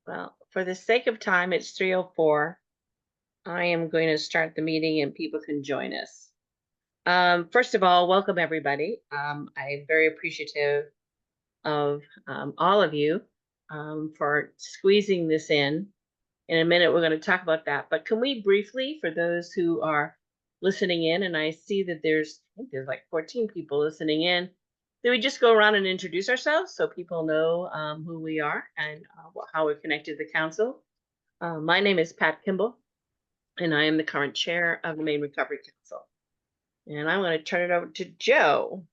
Well, for the sake of time, it's 3:04. I am going to start the meeting and people can join us. First of all, welcome everybody. I'm very appreciative of all of you for squeezing this in. In a minute, we're going to talk about that. But can we briefly, for those who are listening in, and I see that I think there's like 14 people listening in, do we just go around and introduce ourselves so people know who we are and how we're connected to the council? My name is Pat Kimball, and I am the current chair of the Maine Recovery Council. And I'm going to turn it over to Joe.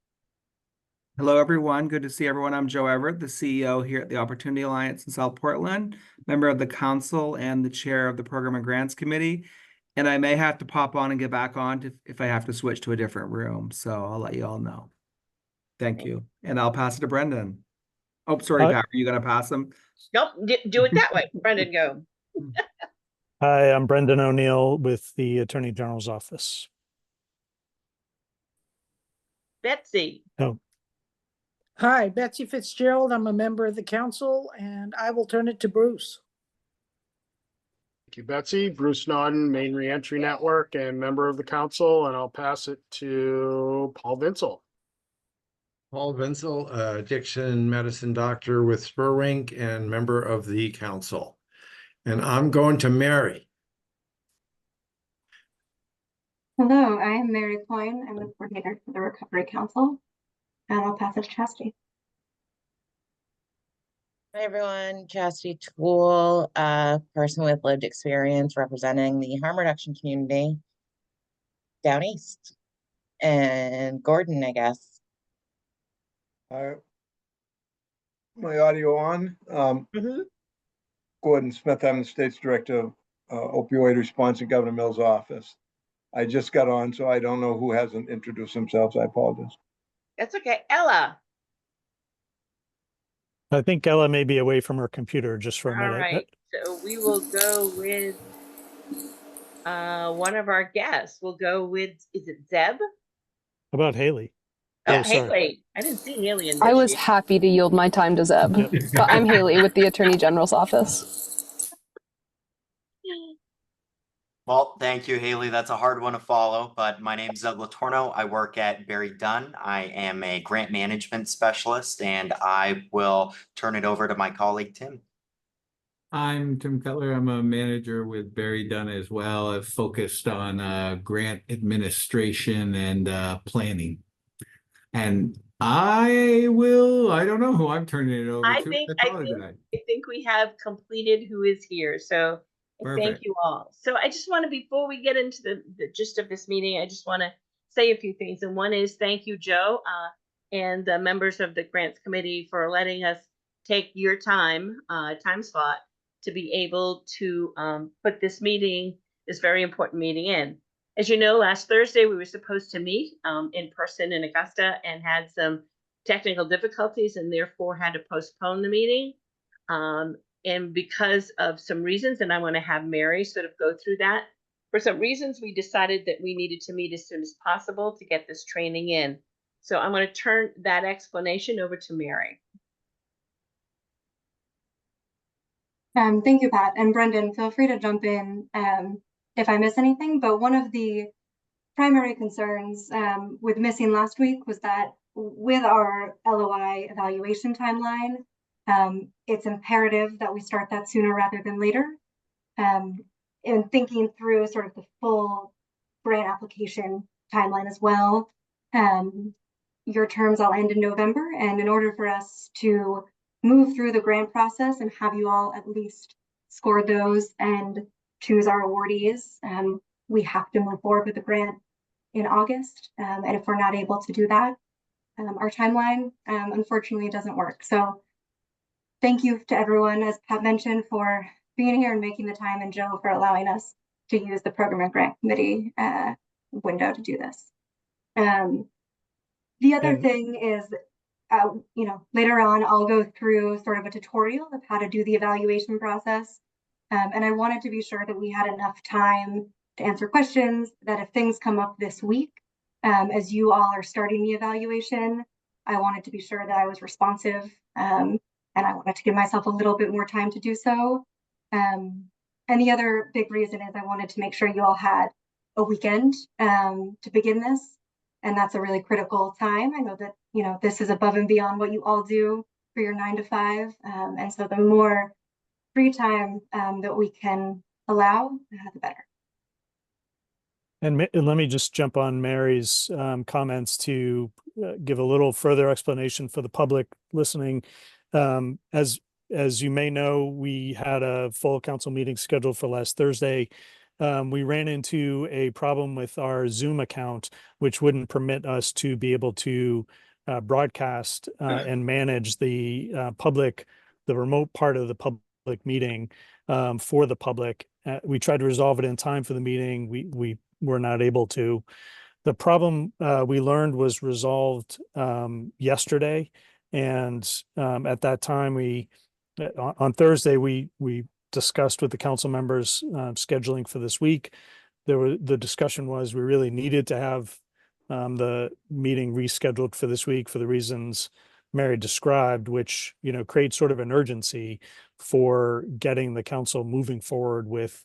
Hello, everyone. Good to see everyone. I'm Joe Everett, the CEO here at the Opportunity Alliance in South Portland, member of the council and the chair of the Program and Grants Committee. And I may have to pop on and get back on if I have to switch to a different room. So I'll let you all know. Thank you. And I'll pass it to Brendan. Oh, sorry, Pat. Are you going to pass him? Nope, do it that way. Brendan, go. Hi, I'm Brendan O'Neill with the Attorney General's office. Betsy. Oh. Hi, Betsy Fitzgerald. I'm a member of the council, and I will turn it to Bruce. Thank you, Betsy. Bruce Naughton, Maine Reentry Network, and member of the council, and I'll pass it to Paul Vinsel. Paul Vinsel, addiction medicine doctor with Spurwink and member of the council. And I'm going to Mary. Hello, I am Mary Coyne. I'm the coordinator for the Recovery Council, and I'll pass it to Chastity. Hi everyone, Chastity Toole, a person with lived experience representing the harm reduction community down east. And Gordon, I guess. My audio on. Gordon Smith, I'm the state's director of opioid response in Governor Mills' office. I just got on, so I don't know who hasn't introduced themselves. I apologize. That's okay. Ella. I think Ella may be away from her computer just for a minute. All right. So we will go with one of our guests. We'll go with, is it Zeb? How about Haley? Oh, Haley. I didn't see Haley in this. I was happy to yield my time to Zeb, but I'm Haley with the Attorney General's office. Well, thank you, Haley. That's a hard one to follow, but my name's Zeb Latorno. I work at Barry Dunn. I am a grant management specialist, and I will turn it over to my colleague, Tim. I'm Tim Cutler. I'm a manager with Barry Dunn as well. I've focused on grant administration and planning. And I don't know who I'm turning it over to. I think we have completed who is here. So thank you all. So I just want to, before we get into the gist of this meeting, I just want to say a few things. And one is thank you, Joe, and the members of the grants committee for letting us take your time slot to be able to put this very important meeting in. As you know, last Thursday, we were supposed to meet in person in Augusta and had some technical difficulties and therefore had to postpone the meeting. And because of some reasons, and I want to have Mary sort of go through that, for some reasons, we decided that we needed to meet as soon as possible to get this training in. So I'm going to turn that explanation over to Mary. Thank you, Pat. And Brendan, feel free to jump in if I miss anything, but one of the primary concerns with missing last week was that with our LOI evaluation timeline, it's imperative that we start that sooner rather than later. In thinking through sort of the full grant application timeline as well, your terms all end in November, and in order for us to move through the grant process and have you all at least score those and choose our awardees, we have to move forward with the grant in August. And if we're not able to do that, our timeline, unfortunately, doesn't work. So thank you to everyone, as Pat mentioned, for being here and making the time, and Joe for allowing us to use the Program and Grant Committee window to do this. The other thing is, later on, I'll go through sort of a tutorial of how to do the evaluation process. And I wanted to be sure that we had enough time to answer questions, that if things come up this week, as you all are starting the evaluation, I wanted to be sure that I was responsive and I wanted to give myself a little bit more time to do so. And the other big reason is I wanted to make sure you all had a weekend to begin this. And that's a really critical time. I know that, you know, this is above and beyond what you all do for your 9 to 5. And so the more free time that we can allow, the better. And let me just jump on Mary's comments to give a little further explanation for the public listening. As you may know, we had a full council meeting scheduled for last Thursday. We ran into a problem with our Zoom account, which wouldn't permit us to be able to broadcast and manage the remote part of the public meeting for the public. We tried to resolve it in time for the meeting. We were not able to. The problem we learned was resolved yesterday, and at that time on Thursday we discussed with the council members scheduling for this week. The discussion was we really needed to have the meeting rescheduled for this week for the reasons Mary described, which, you know, creates sort of an urgency for getting the council moving forward with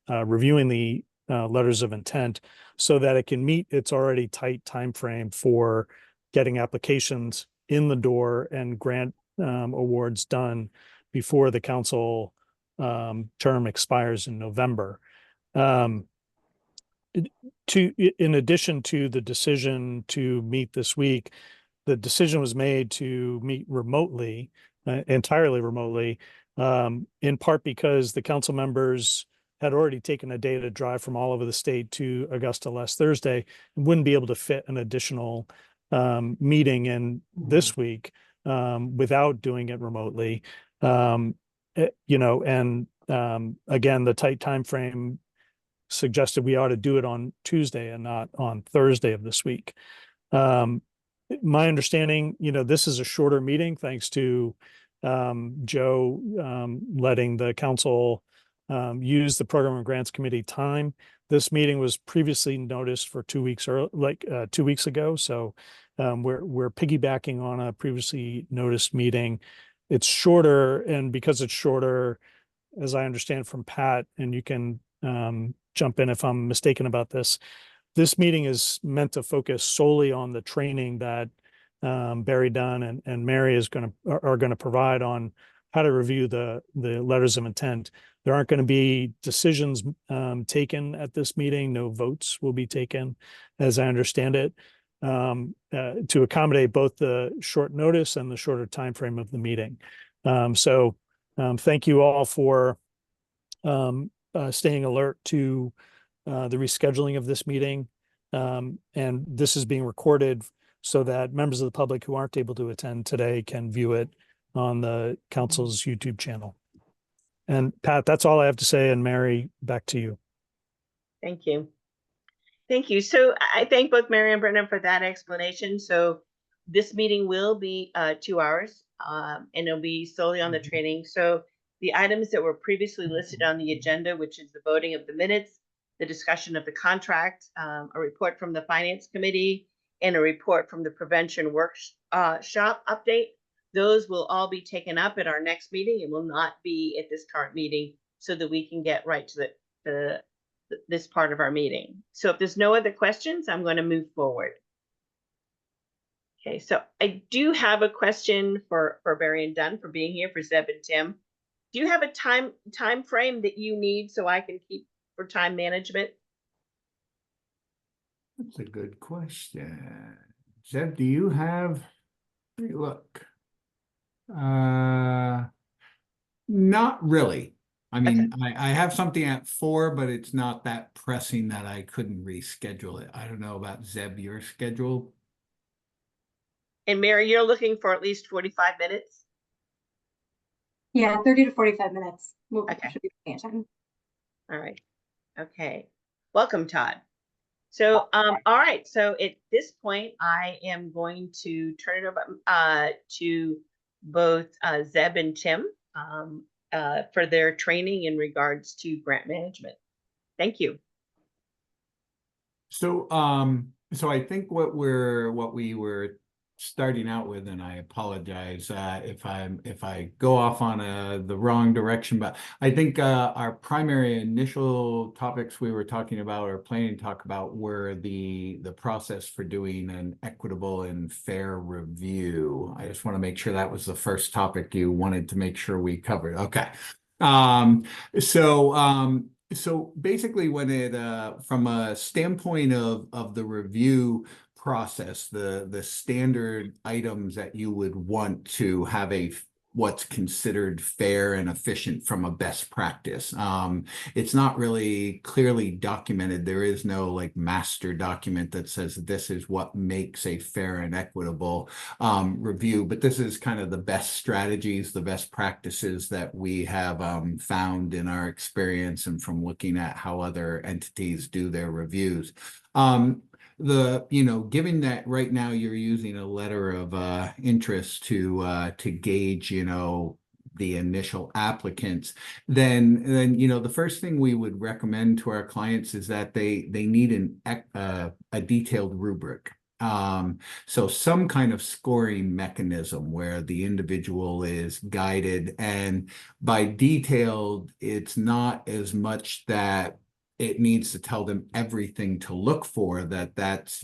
reviewing the letters of intent so that it can meet its already tight time frame for getting applications in the door and grant awards done before the council term expires in November. In addition to the decision to meet this week, the decision was made to meet remotely, entirely remotely, in part because the council members had already taken a day to drive from all over the state to Augusta last Thursday and wouldn't be able to fit an additional meeting in this week without doing it remotely. You know, and again, the tight time frame suggested we ought to do it on Tuesday and not on Thursday of this week. My understanding, you know, this is a shorter meeting thanks to Joe letting the council use the Program and Grants Committee time. This meeting was previously noticed for 2 weeks or 2 weeks ago. So we're piggybacking on a previously noticed meeting. It's shorter, and because it's shorter, as I understand from Pat, and you can jump in if I'm mistaken about this, this meeting is meant to focus solely on the training that Barry Dunn and Mary are going to provide on how to review the letters of intent. There aren't going to be decisions taken at this meeting. No votes will be taken, as I understand it, to accommodate both the short notice and the shorter time frame of the meeting. So thank you all for staying alert to the rescheduling of this meeting. And this is being recorded so that members of the public who aren't able to attend today can view it on the council's YouTube channel. And Pat, that's all I have to say. And Mary, back to you. Thank you. Thank you. So I thank both Mary and Brendan for that explanation. So this meeting will be 2 hours and it'll be solely on the training. So the items that were previously listed on the agenda, which is the voting of the minutes, the discussion of the contract, a report from the Finance Committee, and a report from the Prevention Workshop update, those will all be taken up at our next meeting and will not be at this current meeting so that we can get right to this part of our meeting. So if there's no other questions, I'm going to move forward. Okay, so I do have a question for Barry and Dunn for being here, for Zeb and Tim. Do you have a time frame that you need so I can keep for time management? That's a good question. Zeb, do you have, look, not really. I mean, okay. I have something at 4, but it's not that pressing that I couldn't reschedule it. I don't know about Zeb, your schedule. And Mary, you're looking for at least 45 minutes? Yeah, 30 to 45 minutes. Okay. Should be plenty of time. All right. Okay. Welcome, Todd. So, all right. So at this point, I am going to turn it over to both Zeb and Tim for their training in regards to grant management. Thank you. So, so I think what we were starting out with, and I apologize if I go off on the wrong direction, but I think our primary initial topics we were talking about or planning to talk about were the process for doing an equitable and fair review. I just want to make sure that was the first topic you wanted to make sure we covered. Okay. So basically when it from a standpoint of the review process, the standard items that you would want to have what's considered fair and efficient from a best practice. It's not really clearly documented. There is no like master document that says this is what makes a fair and equitable review, but this is kind of the best strategies, the best practices that we have found in our experience and from looking at how other entities do their reviews. Given that right now you're using a letter of interest to gauge, the initial applicants, then the first thing we would recommend to our clients is that they need a detailed rubric. So some kind of scoring mechanism where the individual is guided, and by detailed, it's not as much that it needs to tell them everything to look for, that's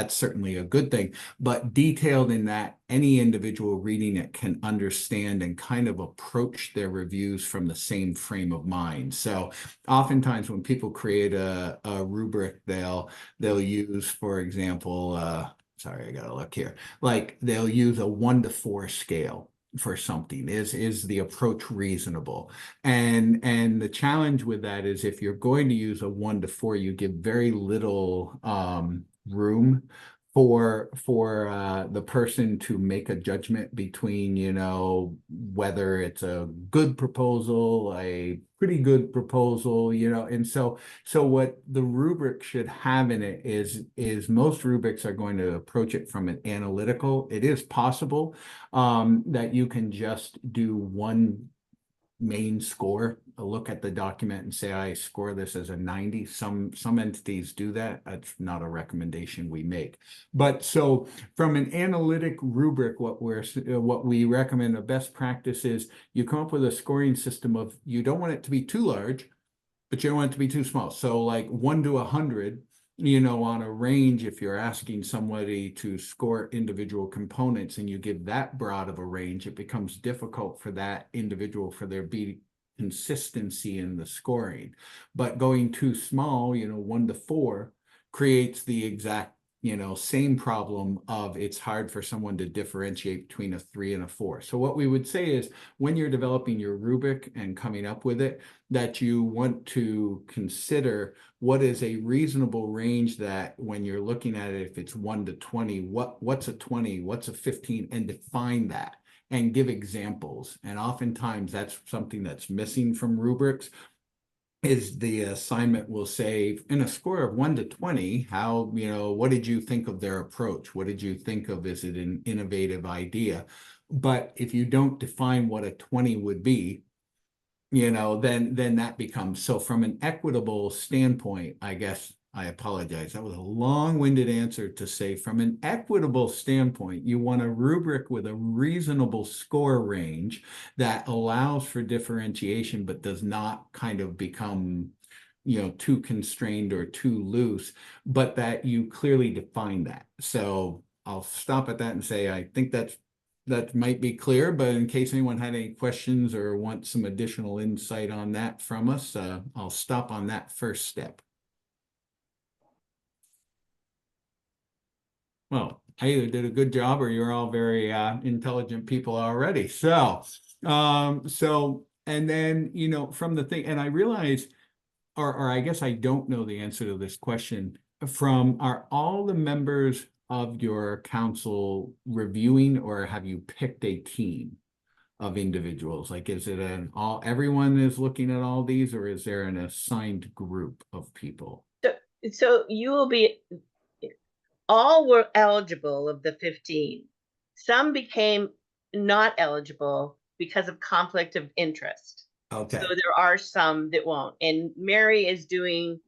certainly a good thing, but detailed in that any individual reading it can understand and kind of approach their reviews from the same frame of mind. So oftentimes when people create a rubric, they'll use, for example, sorry, I gotta look here, like they'll use a 1 to 4 scale for something. Is the approach reasonable? And the challenge with that is if you're going to use a 1 to 4, you give very little room for the person to make a judgment between, whether it's a good proposal, a pretty good proposal, and so what the rubric should have in it is most rubrics are going to approach it from an analytical. It is possible that you can just do one main score, a look at the document and say, I score this as a 90. Some entities do that. That's not a recommendation we make. But so from an analytic rubric, what we recommend, a best practice is you come up with a scoring system of, you don't want it to be too large, but you don't want it to be too small. So like 1 to 100, on a range, if you're asking somebody to score individual components and you give that broad of a range, it becomes difficult for that individual for there be consistency in the scoring. But going too small, 1 to 4 creates the exact same problem of it's hard for someone to differentiate between a 3 and a 4. So what we would say is when you're developing your rubric and coming up with it, that you want to consider what is a reasonable range that when you're looking at it, if it's 1 to 20, what's a 20, what's a 15, and define that and give examples. And oftentimes that's something that's missing from rubrics. Is the assignment will say in a score of 1 to 20, how, what did you think of their approach? What did you think of, is it an innovative idea? But if you don't define what a 20 would be, then that becomes, so from an equitable standpoint, I guess, I apologize. That was a long-winded answer to say from an equitable standpoint, you want a rubric with a reasonable score range that allows for differentiation, but does not kind of become, too constrained or too loose, but that you clearly define that. So I'll stop at that and say, I think that might be clear, but in case anyone had any questions or wants some additional insight on that from us, I'll stop on that first step. Well, I either did a good job or you're all very intelligent people already. So, and then, from the thing, and I realize, or I guess I don't know the answer to this question, are all the members of your council reviewing, or have you picked a team of individuals? Like, is it everyone is looking at all these, or is there an assigned group of people? So you will be, all were eligible of the 15. Some became not eligible because of conflict of interest. Okay. So there are some that won't. And Mary is doing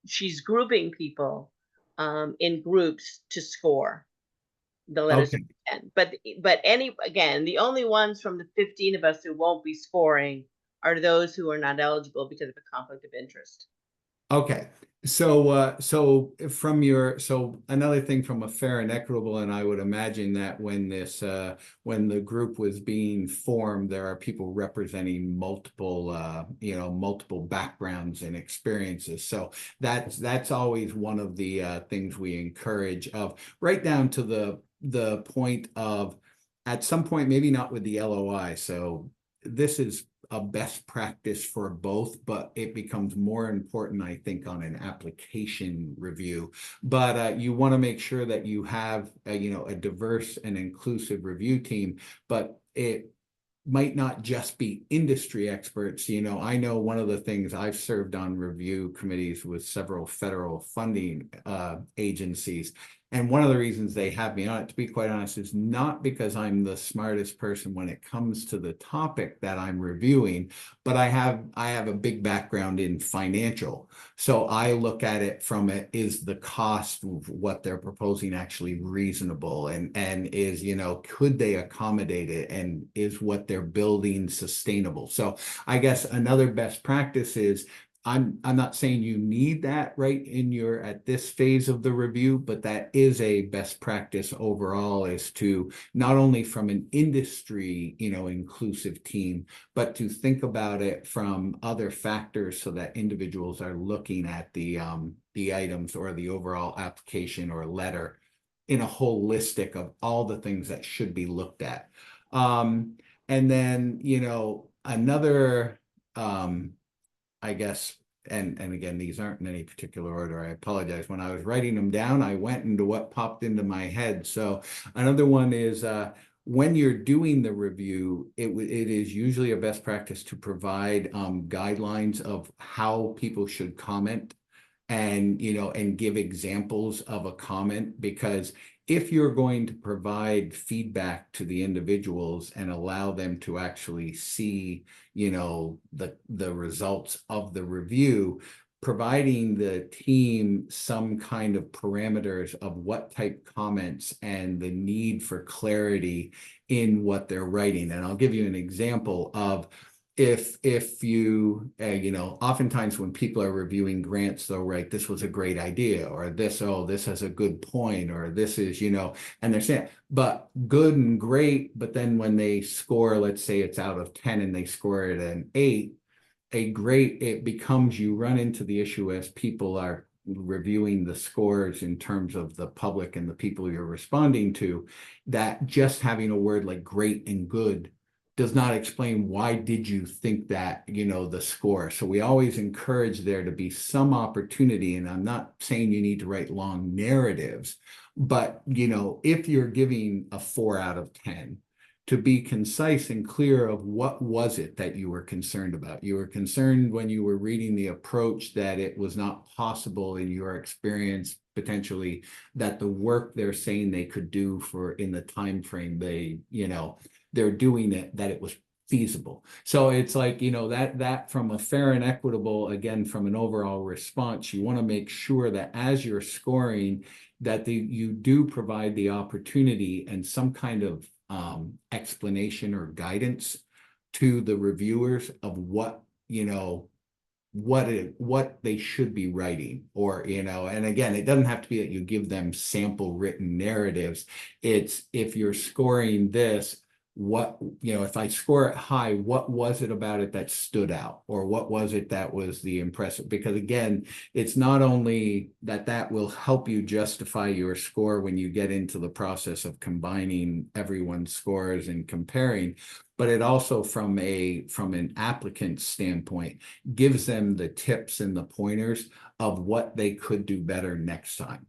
she's grouping people in groups to score. the letters of Okay. intent. But again, the only ones from the 15 of us who won't be scoring are those who are not eligible because of a conflict of interest. Okay, so another thing from a fair and equitable, and I would imagine that when when the group was being formed, there are people representing multiple multiple backgrounds and experiences. So that's always one of the things we encourage, of right down to the point of, at some point, maybe not with the LOI. So this is a best practice for both, but it becomes more important, I think, on an application review. But you want to make sure that you have a diverse and inclusive review team, but it might not just be industry experts. I know one of the things, I've served on review committees with several federal funding agencies. And one of the reasons they have me on it, to be quite honest, is not because I'm the smartest person when it comes to the topic that I'm reviewing, but I have a big background in financial. So I look at it from is the cost of what they're proposing actually reasonable, and is, could they accommodate it, and is what they're building sustainable? So I guess another best practice is, I'm not saying you need that right in at this phase of the review, but that is a best practice overall, is to not only from an industry, inclusive team, but to think about it from other factors, so that individuals are looking at the items or the overall application or letter in a holistic of all the things that should be looked at. And then, another, I guess, and again, these aren't in any particular order, I apologize. When I was writing them down, I went into what popped into my head. So another one is, when you're doing the review, it is usually a best practice to provide guidelines of how people should comment, and and give examples of a comment, because if you're going to provide feedback to the individuals and allow them to actually see the results of the review, providing the team some kind of parameters of what type comments and the need for clarity in what they're writing. And I'll give you an example of, if you, oftentimes when people are reviewing grants, they'll write, this was a great idea, or this has a good point, or this is, and they're saying, but good and great. But then when they score, let's say it's out of 10 and they score it an 8, it becomes, you run into the issue as people are reviewing the scores in terms of the public and the people you're responding to, that just having a word like great and good does not explain why did you think that, the score. So we always encourage there to be some opportunity, and I'm not saying you need to write long narratives, but, if you're giving a 4 out of 10, to be concise and clear of what was it that you were concerned about. You were concerned when you were reading the approach that it was not possible in your experience, potentially, that the work they're saying they could do in the time frame they're doing it, that it was feasible. So it's like, that from a fair and equitable, again, from an overall response, you want to make sure that as you're scoring, that you do provide the opportunity and some kind of explanation or guidance to the reviewers of what they should be writing, or and again, it doesn't have to be that you give them sample written narratives. It's, if you're scoring this, if I score it high, what was it about it that stood out, or what was it that was the impressive? Because again, it's not only that will help you justify your score when you get into the process of combining everyone's scores and comparing, but it also, from an applicant standpoint, gives them the tips and the pointers of what they could do better next time.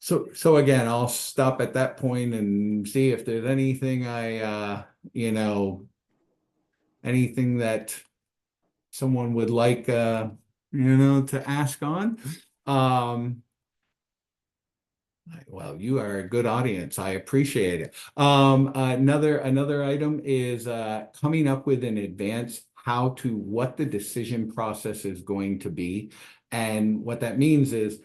So again, I'll stop at that point and see if there's anything anything that someone would like, to ask on. Well, you are a good audience. I appreciate it. Another item is coming up with in advance what the decision process is going to be. And what that means is,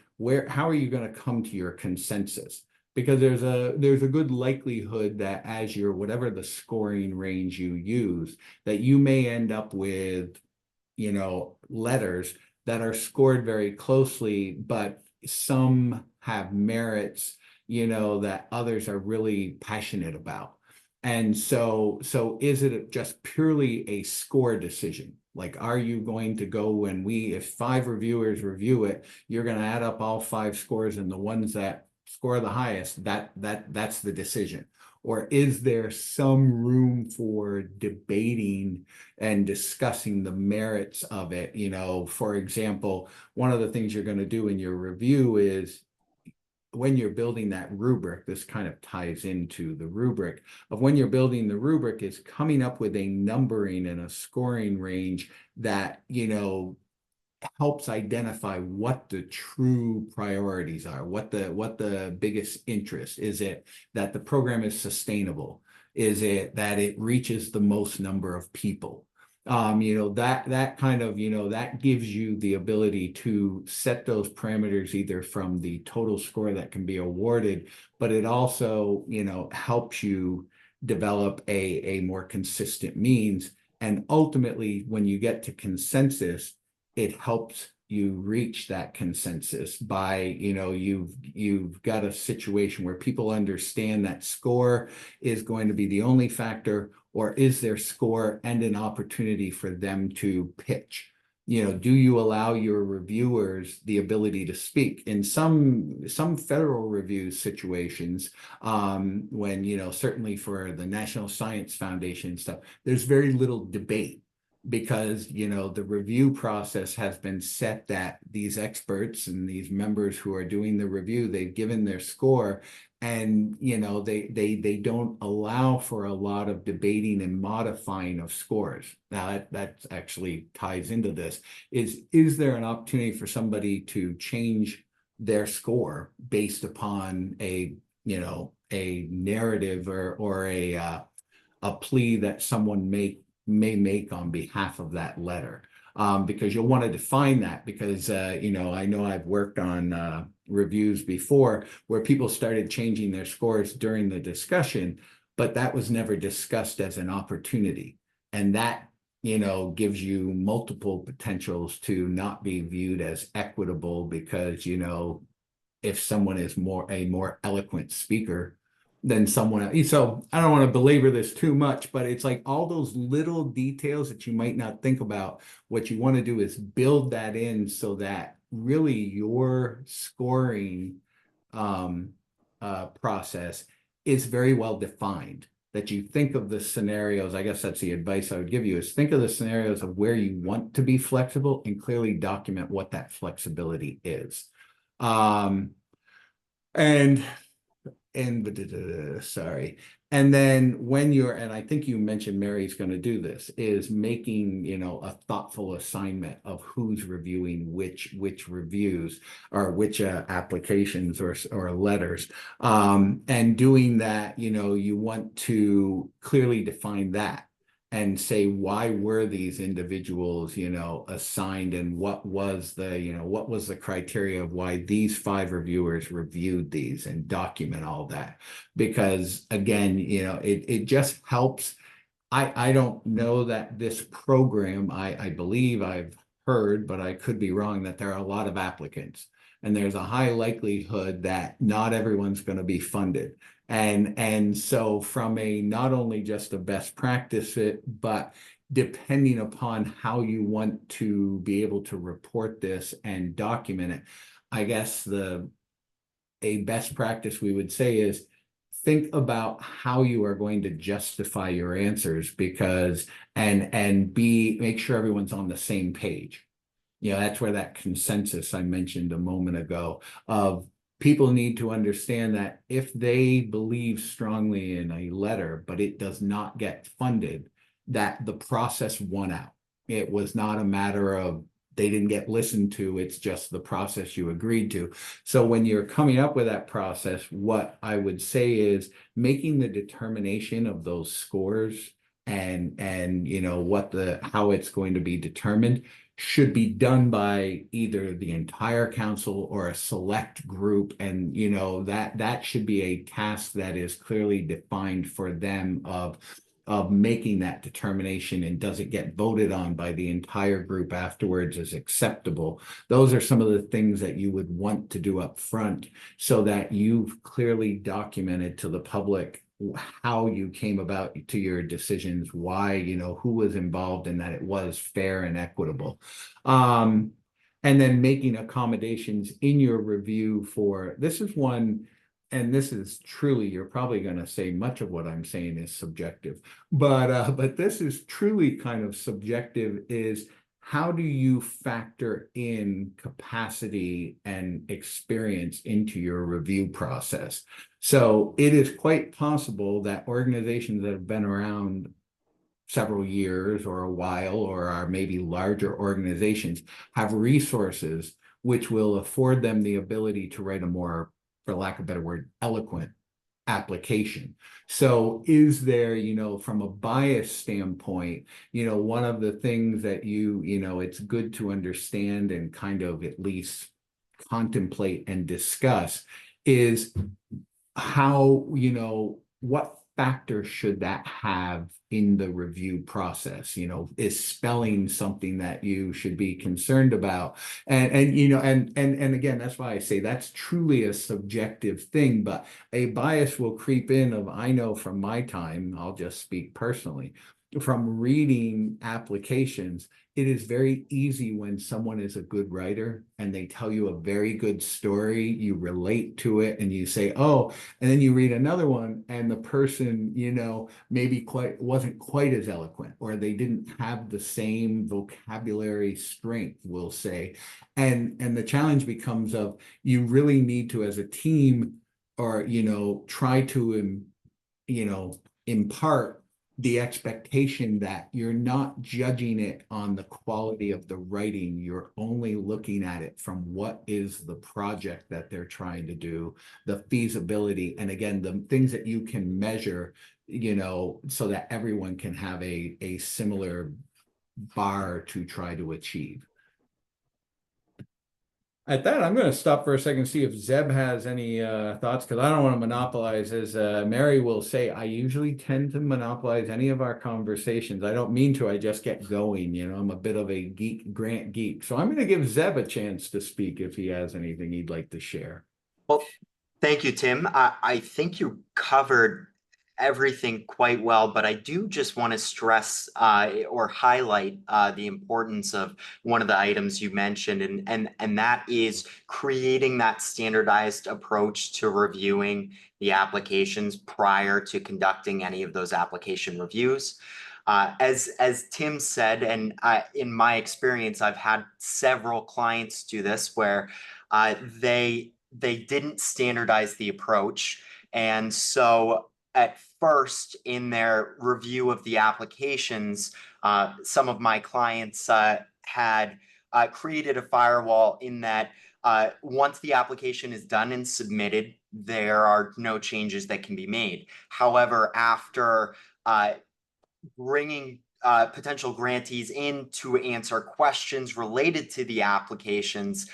how are you going to come to your consensus? because there's a good likelihood that as your whatever the scoring range you use, that you may end up with, you know, letters that are scored very closely, but some have merits, you know, that others are really passionate about. And so is it just purely a score decision? Like, are you going to go when if 5 reviewers review it, you're going to add up all 5 scores, and the ones that score the highest, that's the decision? Or is there some room for debating and discussing the merits of it? You know, for example, one of the things you're going to do in your review is, when you're building that rubric, this kind of ties into the rubric of when you're building the rubric, is coming up with a numbering and a scoring range that, you know, helps identify what the true priorities are, what the biggest interest is. It that the program is sustainable? Is it that it reaches the most number of people? You know, that kind of, you know, that gives you the ability to set those parameters either from the total score that can be awarded, but it also, you know, helps you develop a more consistent means. And ultimately, when you get to consensus, it helps you reach that consensus by, you know, you've got a situation where people understand that score is going to be the only factor, or is there score and an opportunity for them to pitch? You know, do you allow your reviewers the ability to speak? In some federal review situations, when, you know, certainly for the National Science Foundation stuff, there's very little debate, because, you know, the review process has been set that these experts and these members who are doing the review, they've given their score, and, you know, they don't allow for a lot of debating and modifying of scores. Now that actually ties into this. Is there an opportunity for somebody to change their score based upon a, you know, a narrative or a plea that someone may make on behalf of that letter? Because you'll want to define that, because, you know I've worked on reviews before where people started changing their scores during the discussion, but that was never discussed as an opportunity. And that, you know, gives you multiple potentials to not be viewed as equitable, because, you know, if someone is a more eloquent speaker than someone else. So I don't want to belabor this too much, but it's like all those little details that you might not think about. What you want to do is build that in so that really your scoring process is very well defined. That you think of the scenarios, I guess that's the advice I would give you, is think of the scenarios of where you want to be flexible and clearly document what that flexibility is. Sorry. And then when and I think you mentioned Mary's going to do this, is making, you know, a thoughtful assignment of who's reviewing which reviews or which applications or letters. And doing that, you know, you want to clearly define that and say, why were these individuals, you know, assigned, and what was the criteria of why these 5 reviewers reviewed these, and document all that. Because again, you know, it just helps. I don't know that this program, I believe I've heard, but I could be wrong, that there are a lot of applicants, and there's a high likelihood that not everyone's going to be funded. And so from a not only just a best practice fit, but depending upon how you want to be able to report this and document it, I guess a best practice we would say is think about how you are going to justify your answers, because and make sure everyone's on the same page. You know, that's where that consensus I mentioned a moment ago of people need to understand that if they believe strongly in a letter, but it does not get funded, that the process won out. It was not a matter of they didn't get listened to. It's just the process you agreed to. So when you're coming up with that process, what I would say is making the determination of those scores and how it's going to be determined should be done by either the entire council or a select group. And, that should be a task that is clearly defined for them of making that determination, and does it get voted on by the entire group afterwards as acceptable. Those are some of the things that you would want to do up front, so that you've clearly documented to the public how you came about to your decisions, why, who was involved, and that it was fair and equitable. And then making accommodations in your review for, this is one, and this is truly, you're probably going to say much of what I'm saying is subjective, but this is truly kind of subjective, is how do you factor in capacity and experience into your review process? So it is quite possible that organizations that have been around several years or a while, or are maybe larger organizations, have resources which will afford them the ability to write a more, for lack of a better word, eloquent application. So is there, from a bias standpoint, one of the things that it's good to understand and kind of at least contemplate and discuss is how, what factor should that have in the review process? Is spelling something that you should be concerned about? And again, that's why I say that's truly a subjective thing, but a bias will creep in of, I know from my time, I'll just speak personally, from reading applications, it is very easy when someone is a good writer and they tell you a very good story, you relate to it and you say, oh, and then you read another one and the person, maybe wasn't quite as eloquent, or they didn't have the same vocabulary strength, we'll say. And the challenge becomes of, you really need to, as a team, or, try to, impart the expectation that you're not judging it on the quality of the writing. You're only looking at it from what is the project that they're trying to do, the feasibility, and again, the things that you can measure, so that everyone can have a similar bar to try to achieve. At that, I'm going to stop for a second and see if Zeb has any thoughts, because I don't want to monopolize. As Mary will say, I usually tend to monopolize any of our conversations. I don't mean to, I just get going. I'm a bit of a grant geek. So I'm going to give Zeb a chance to speak if he has anything he'd like to share. Well, thank you, Tim. I think you covered everything quite well, but I do just want to stress or highlight the importance of one of the items you mentioned, and that is creating that standardized approach to reviewing the applications prior to conducting any of those application reviews. As Tim said, and in my experience, I've had several clients do this where they didn't standardize the approach, and so at first in their review of the applications, some of my clients had created a firewall in that once the application is done and submitted, there are no changes that can be made. However, after bringing potential grantees in to answer questions related to the applications,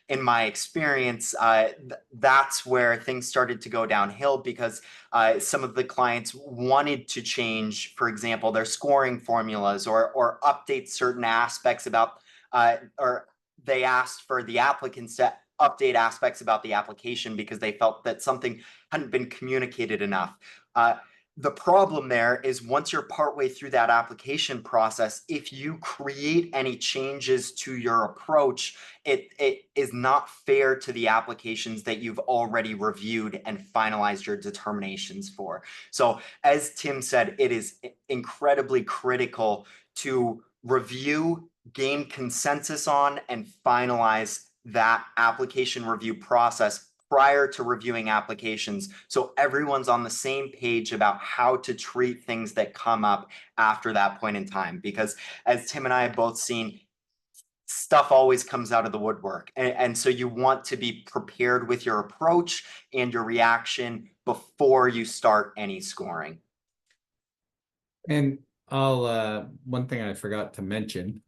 in my experience, that's where things started to go downhill, because some of the clients wanted to change, for example, their scoring formulas, or update certain aspects about, or they asked for the applicants to update aspects about the application because they felt that something hadn't been communicated enough. The problem there is, once you're partway through that application process, if you create any changes to your approach, it is not fair to the applications that you've already reviewed and finalized your determinations for. So as Tim said, it is incredibly critical to review, gain consensus on, and finalize that application review process prior to reviewing applications, so everyone's on the same page about how to treat things that come up after that point in time. Because as Tim and I have both seen, stuff always comes out of the woodwork. And so you want to be prepared with your approach and your reaction before you start any scoring. And one thing I forgot to mention,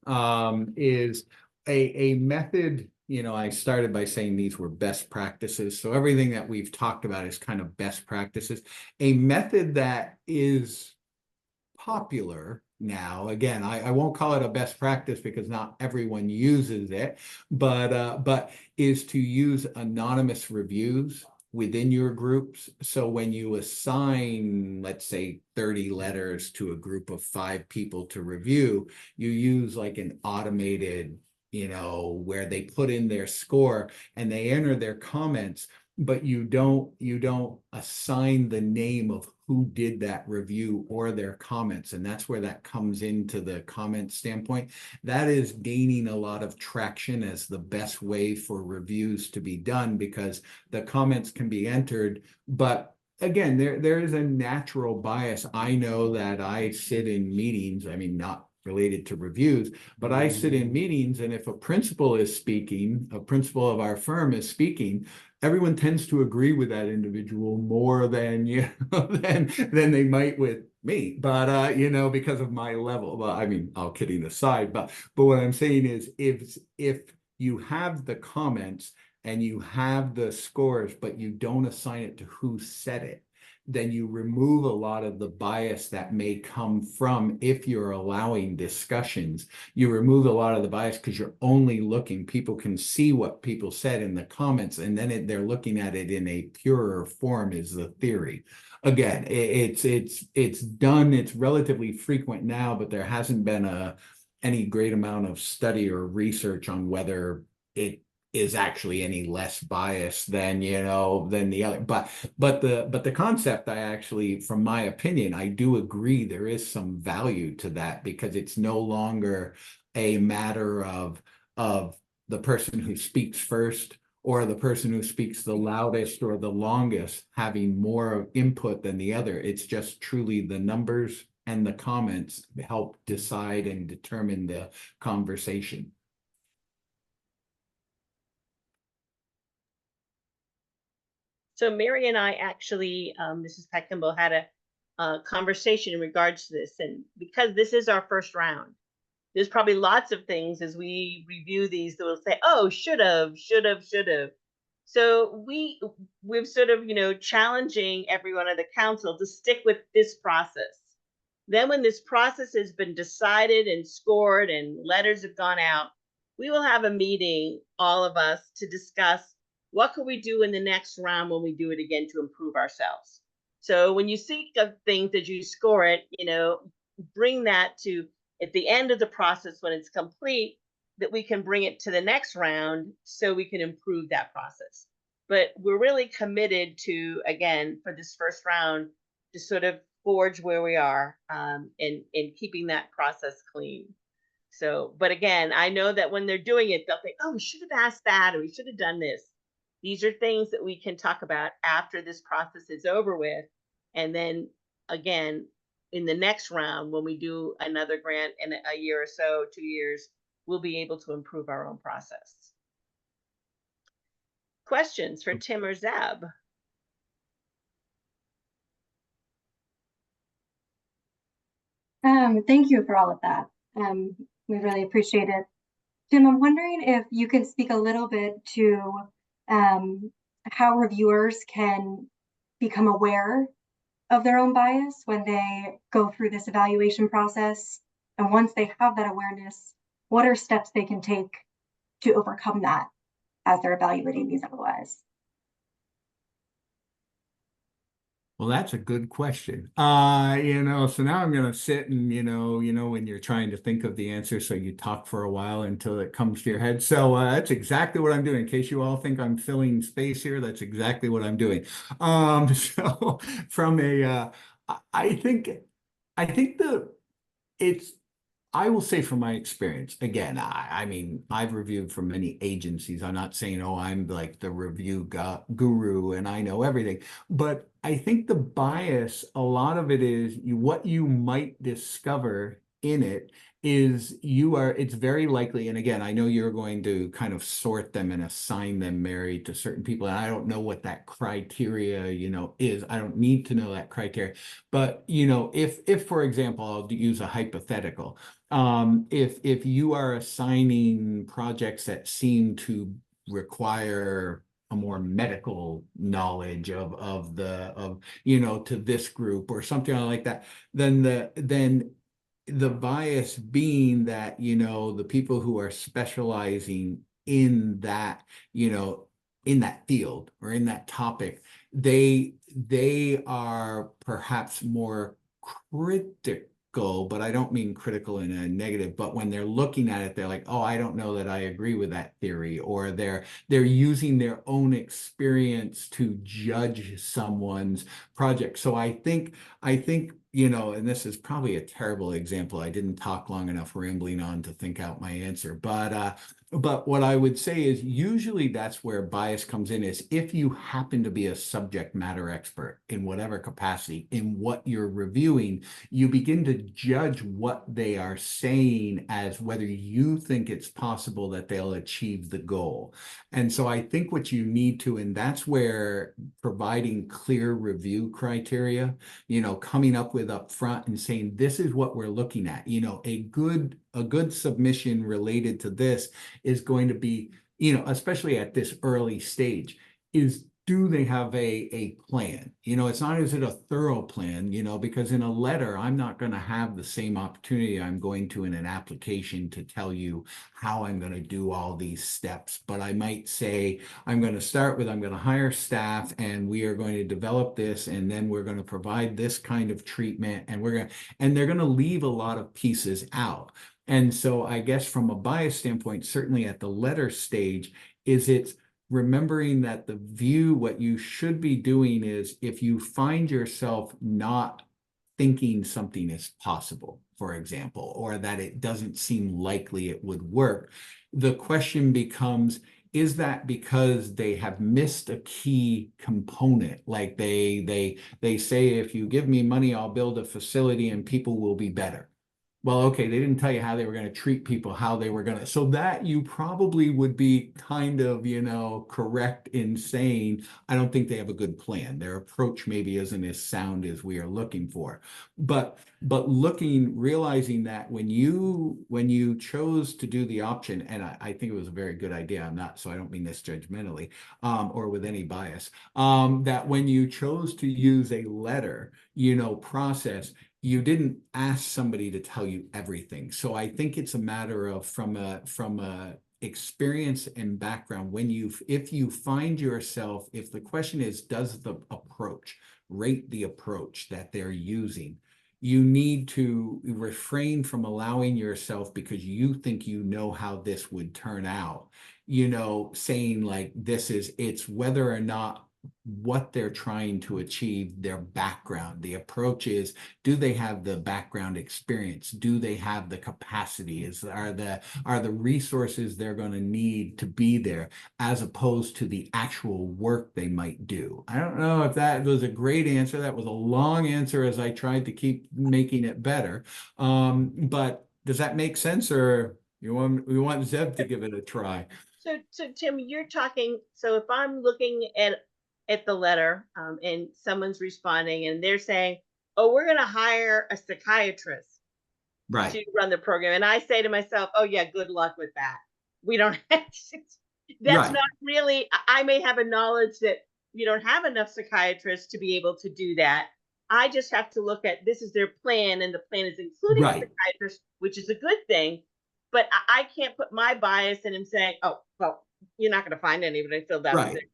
is a method, I started by saying these were best practices. So everything that we've talked about is kind of best practices. A method that is popular now, again, I won't call it a best practice because not everyone uses it, but is to use anonymous reviews within your groups. So when you assign, let's say, 30 letters to a group of 5 people to review, you use like an automated, where they put in their score and they enter their comments, but you don't assign the name of who did that review or their comments. And that's where that comes into the comment standpoint. That is gaining a lot of traction as the best way for reviews to be done, because the comments can be entered, but again, there is a natural bias. I know that I sit in meetings, I mean, not related to reviews, but I sit in meetings, and if a principal is speaking, a principal of our firm is speaking, everyone tends to agree with that individual more than than they might with me, but because of my level. Well, I mean, all kidding aside, but what I'm saying is, if you have the comments and you have the scores, but you don't assign it to who said it, then you remove a lot of the bias that may come from, if you're allowing discussions, you remove a lot of the bias because you're only looking, people can see what people said in the comments, and then they're looking at it in a purer form, is the theory. Again, it's done, it's relatively frequent now, but there hasn't been any great amount of study or research on whether it is actually any less biased than than the other, but the concept, I actually, from my opinion, I do agree there is some value to that, because it's no longer a matter of the person who speaks first or the person who speaks the loudest or the longest having more input than the other. It's just truly the numbers and the comments help decide and determine the conversation. So Mary and I actually, Mrs. Pat Kimball, had a conversation in regards to this. And because this is our first round, there's probably lots of things as we review these that will say, oh, should have. So we've sort of, challenging everyone on the council to stick with this process. Then when this process has been decided and scored and letters have gone out, we will have a meeting, all of us, to discuss what could we do in the next round when we do it again to improve ourselves. So when you think of things that you score it, bring that to at the end of the process when it's complete, that we can bring it to the next round so we can improve that process. But we're really committed to, again, for this first round, to sort of forge where we are, and keeping that process clean. So, but again, I know that when they're doing it, they'll think, oh, we should have asked that, or we should have done this. These are things that we can talk about after this process is over with. And then again, in the next round, when we do another grant in a year or so, 2 years, we'll be able to improve our own process. Questions for Tim or Zeb? Thank you for all of that. We really appreciate it. Tim, I'm wondering if you can speak a little bit to how reviewers can become aware of their own bias when they go through this evaluation process. And once they have that awareness, what are steps they can take to overcome that as they're evaluating these LOIs? Well, that's a good question. So now I'm going to sit and, when you're trying to think of the answer, so you talk for a while until it comes to your head. So that's exactly what I'm doing. In case you all think I'm filling space here, that's exactly what I'm doing. So from I think I will say from my experience, again, I mean, I've reviewed for many agencies. I'm not saying, oh, I'm like the review guru and I know everything. But I think the bias, a lot of it is what you might discover in it is it's very likely, and again, I know you're going to kind of sort them and assign them, Mary, to certain people, and I don't know what that criteria, is. I don't need to know that criteria. But, if for example, I'll use a hypothetical, if you are assigning projects that seem to require a more medical knowledge to this group or something like that, then the bias being that, the people who are specializing in that, in that field or in that topic, they are perhaps more critical, but I don't mean critical in a negative, but when they're looking at it, they're like, oh, I don't know that I agree with that theory, or they're using their own experience to judge someone's project. So I think, and this is probably a terrible example. I didn't talk long enough rambling on to think out my answer, but what I would say is usually that's where bias comes in, is if you happen to be a subject matter expert in whatever capacity in what you're reviewing, you begin to judge what they are saying as whether you think it's possible that they'll achieve the goal. And so I think what you need to, and that's where providing clear review criteria, coming up with up front and saying, this is what we're looking at, a good submission related to this is going to be, especially at this early stage, is do they have a plan? It's not, is it a thorough plan, because in a letter, I'm not going to have the same opportunity I'm going to in an application to tell you how I'm going to do all these steps. But I might say, I'm going to start with, I'm going to hire staff and we are going to develop this, and then we're going to provide this kind of treatment, and they're going to leave a lot of pieces out. And so I guess from a bias standpoint, certainly at the letter stage, it's remembering that what you should be doing is, if you find yourself not thinking something is possible, for example, or that it doesn't seem likely it would work, the question becomes, is that because they have missed a key component? Like they say, if you give me money, I'll build a facility and people will be better. Well, okay, they didn't tell you how they were going to treat people, how they were going to, so that you probably would be kind of, correct in saying, I don't think they have a good plan. Their approach maybe isn't as sound as we are looking for. But realizing that when you chose to do the option, and I think it was a very good idea, so I don't mean this judgmentally, or with any bias, that when you chose to use a letter, process, you didn't ask somebody to tell you everything. So I think it's a matter of, from a experience and background, if you find yourself, if the question is, does the approach rate the approach that they're using, you need to refrain from allowing yourself, because you think how this would turn out, saying like, it's whether or not what they're trying to achieve, their background. The approach is, do they have the background experience? Do they have the capacity? Are the resources they're going to need to be there, as opposed to the actual work they might do? I don't know if that was a great answer. That was a long answer as I tried to keep making it better. But does that make sense, or we want Zeb to give it a try? So Tim, you're talking, so if I'm looking at the letter, and someone's responding and they're saying, oh, we're going to hire a psychiatrist to run the program. And I say to myself, oh yeah, good luck with that. We don't have that's not really, I may have a knowledge that you don't have enough psychiatrists to be able to do that. I just have to look at, this is their plan, and the plan is including a psychiatrist, which is a good thing. But I can't put my bias in and say, oh, well, you're not going to find anybody filled out with it.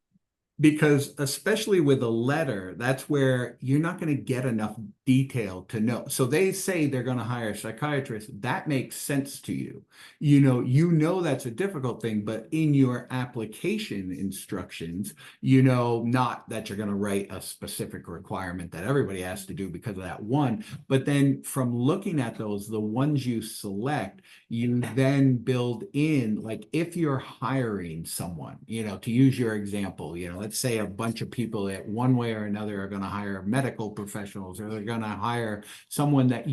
Because especially with a letter, that's where you're not going to get enough detail to know. So they say they're going to hire a psychiatrist. That makes sense to you. That's a difficult thing, but in your application instructions, not that you're going to write a specific requirement that everybody has to do because of that one. But then from looking at those, the ones you select, you then build in, like, if you're hiring someone, to use your example, let's say a bunch of people that one way or another are going to hire medical professionals, or they're going gonna hire someone that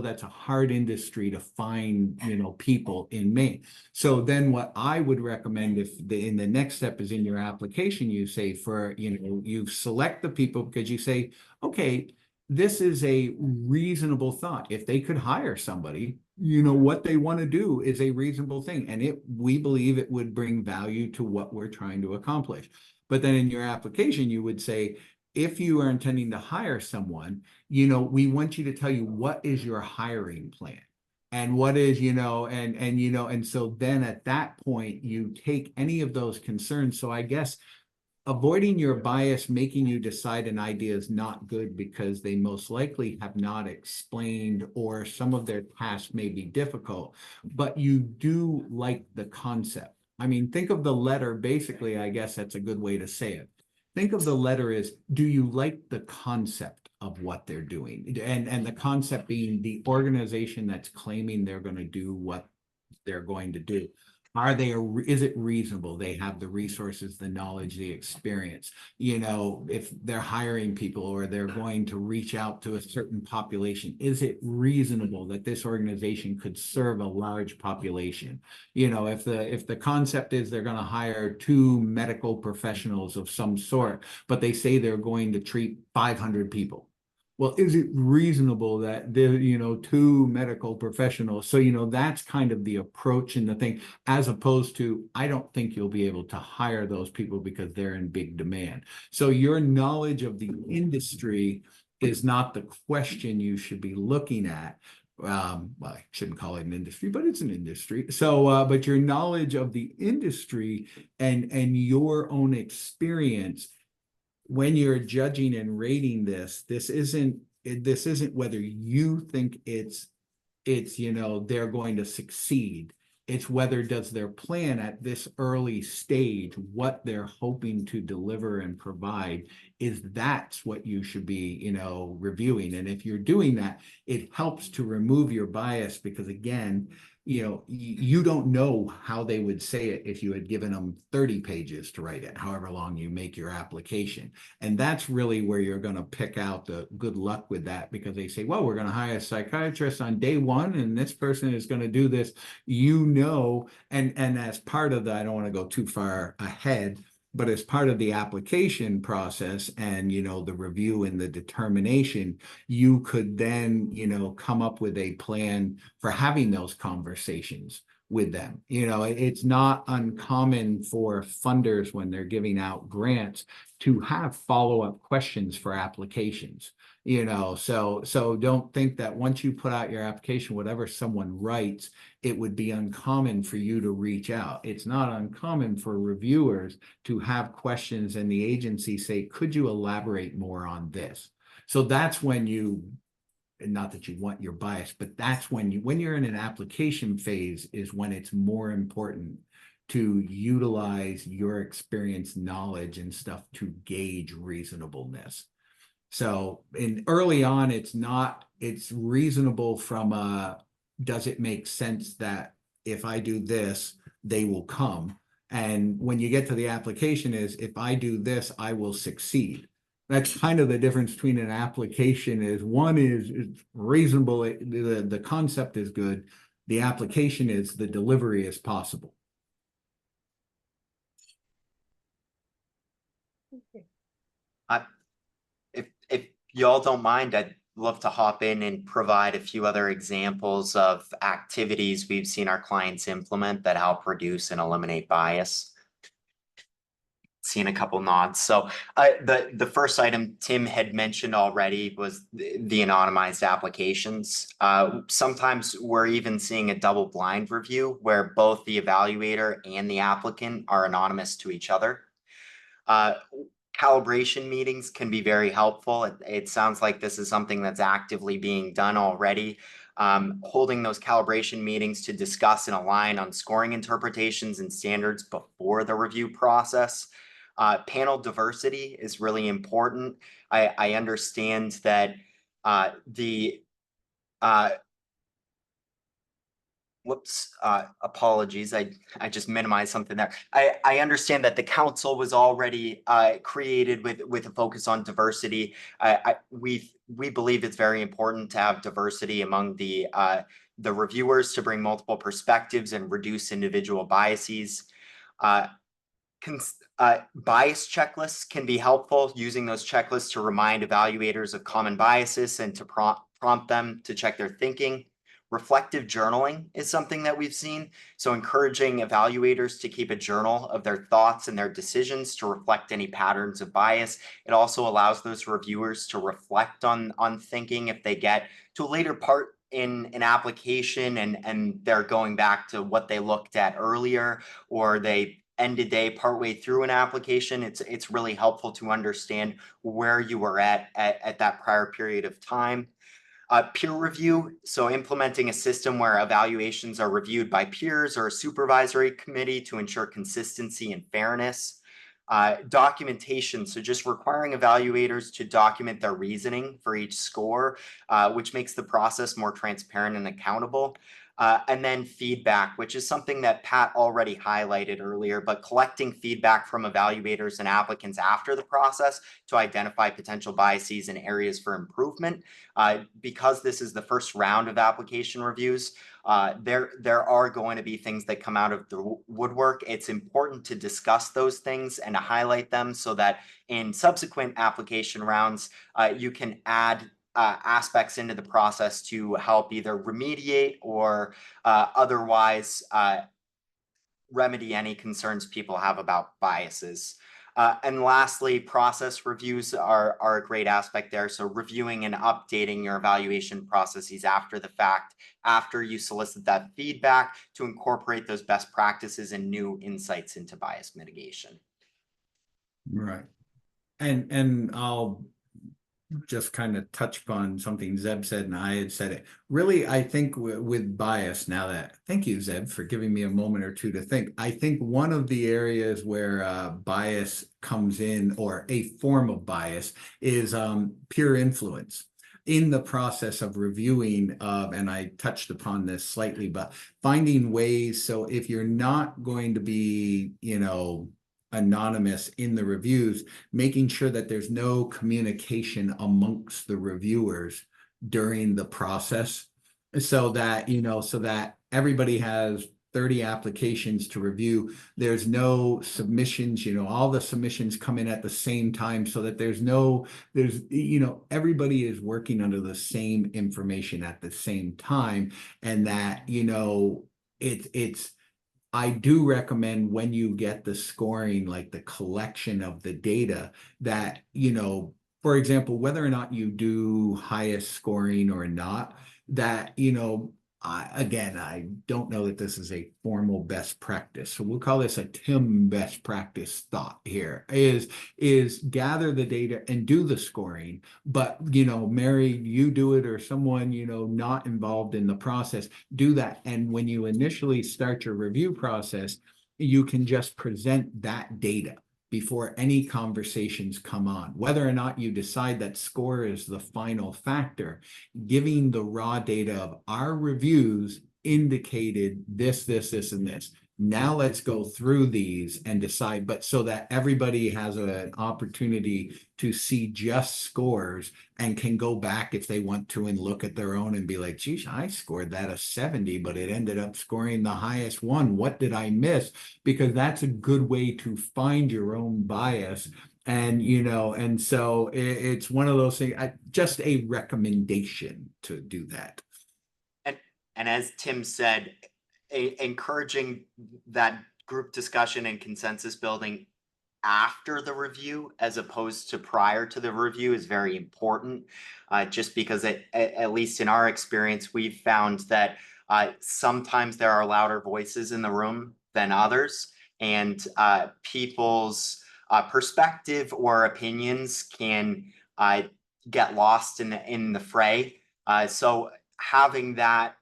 that's a hard industry to find, people in Maine. So then what I would recommend in the next step is in your application, you say you select the people because you say, okay, this is a reasonable thought. If they could hire somebody, what they want to do is a reasonable thing. And we believe it would bring value to what we're trying to accomplish. But then in your application, you would say, if you are intending to hire someone, we want you to tell you what is your hiring plan. And what is, and so then at that point, you take any of those concerns. So I guess avoiding your bias making you decide an idea is not good because they most likely have not explained, or some of their tasks may be difficult, but you do like the concept. I mean, think of the letter, basically, I guess that's a good way to say it. Think of the letter as, do you like the concept of what they're doing? And the concept being the organization that's claiming they're going to do what they're going to do. Is it reasonable? They have the resources, the knowledge, the experience. If they're hiring people or they're going to reach out to a certain population, is it reasonable that this organization could serve a large population? If the concept is they're going to hire 2 medical professionals of some sort, but they say they're going to treat 500 people. Well, is it reasonable that there, 2 medical professionals? So, that's kind of the approach and the thing, as opposed to, I don't think you'll be able to hire those people because they're in big demand. So your knowledge of the industry is not the question you should be looking at. Well, I shouldn't call it an industry, but it's an industry. So, but your knowledge of the industry and your own experience when you're judging and rating this isn't whether you think it's they're going to succeed. It's whether does their plan at this early stage, what they're hoping to deliver and provide, that's what you should be, reviewing. And if you're doing that, it helps to remove your bias because, again, you don't know how they would say it if you had given them 30 pages to write it, however long you make your application. And that's really where you're going to pick out the good luck with that, because they say, well, we're going to hire a psychiatrist on day 1, and this person is going to do this, and as part of I don't want to go too far ahead, but as part of the application process and, the review and the determination, you could then, come up with a plan for having those conversations with them. It's not uncommon for funders when they're giving out grants to have follow-up questions for applications. So don't think that once you put out your application, whatever someone writes, it would be uncommon for you to reach out. It's not uncommon for reviewers to have questions and the agency say, could you elaborate more on this? So that's when not that you want your bias, but that's when you're in an application phase is when it's more important to utilize your experience, knowledge, and stuff to gauge reasonableness. So early on, it's reasonable from does it make sense that if I do this, they will come? And when you get to the application is, if I do this, I will succeed. That's kind of the difference between an application is one is reasonable. The concept is good. The application is the delivery is possible. If y'all don't mind, I'd love to hop in and provide a few other examples of activities we've seen our clients implement that help reduce and eliminate bias. Seen a couple nods. So the first item Tim had mentioned already was the anonymized applications. Sometimes we're even seeing a double blind review where both the evaluator and the applicant are anonymous to each other. Calibration meetings can be very helpful. It sounds like this is something that's actively being done already. Holding those calibration meetings to discuss and align on scoring interpretations and standards before the review process. Panel diversity is really important. I understand that apologies. I just minimized something there. I understand that the council was already created with a focus on diversity. We've we believe it's very important to have diversity among the reviewers to bring multiple perspectives and reduce individual biases. Bias checklists can be helpful, using those checklists to remind evaluators of common biases and to prompt them to check their thinking. Reflective journaling is something that we've seen. So encouraging evaluators to keep a journal of their thoughts and their decisions to reflect any patterns of bias. It also allows those reviewers to reflect on thinking if they get to a later part in an application and they're going back to what they looked at earlier, or they end a day partway through an application. It's really helpful to understand where you were at that prior period of time. Peer review, so implementing a system where evaluations are reviewed by peers or a supervisory committee to ensure consistency and fairness. Documentation, so just requiring evaluators to document their reasoning for each score, which makes the process more transparent and accountable. And then feedback, which is something that Pat already highlighted earlier, but collecting feedback from evaluators and applicants after the process to identify potential biases and areas for improvement. Because this is the first round of application reviews, there are going to be things that come out of the woodwork. It's important to discuss those things and to highlight them so that in subsequent application rounds, you can add aspects into the process to help either remediate or otherwise remedy any concerns people have about biases. And lastly, process reviews are a great aspect there. So reviewing and updating your evaluation processes after the fact, after you solicit that feedback, to incorporate those best practices and new insights into bias mitigation. Right. And I'll just kind of touch upon something Zeb said, and I had said it. Really, I think with bias, now that, thank you, Zeb, for giving me a moment or two to think. I think one of the areas where bias comes in, or a form of bias, is peer influence. In the process of reviewing and I touched upon this slightly, but finding ways, so if you're not going to be, anonymous in the reviews, making sure that there's no communication amongst the reviewers during the process, so that everybody has 30 applications to review. There's no submissions, all the submissions come in at the same time, so that everybody is working under the same information at the same time. And that, I do recommend, when you get the scoring, like the collection of the data, that, for example, whether or not you do highest scoring or not, that, I don't know that this is a formal best practice. So we'll call this a Tim best practice thought here, is gather the data and do the scoring. But, Mary, you do it, or someone, not involved in the process, do that. And when you initially start your review process, you can just present that data before any conversations come on. Whether or not you decide that score is the final factor, giving the raw data of our reviews indicated this, and this. Now let's go through these and decide, but so that everybody has an opportunity to see just scores and can go back if they want to and look at their own and be like, geez, I scored that a 70, but it ended up scoring the highest one. What did I miss? Because that's a good way to find your own bias. And, and so it's one of those things, just a recommendation to do that. And as Tim said, encouraging that group discussion and consensus building after the review as opposed to prior to the review is very important, just because at least in our experience, we've found that sometimes there are louder voices in the room than others, and people's perspective or opinions can get lost in the fray. So having that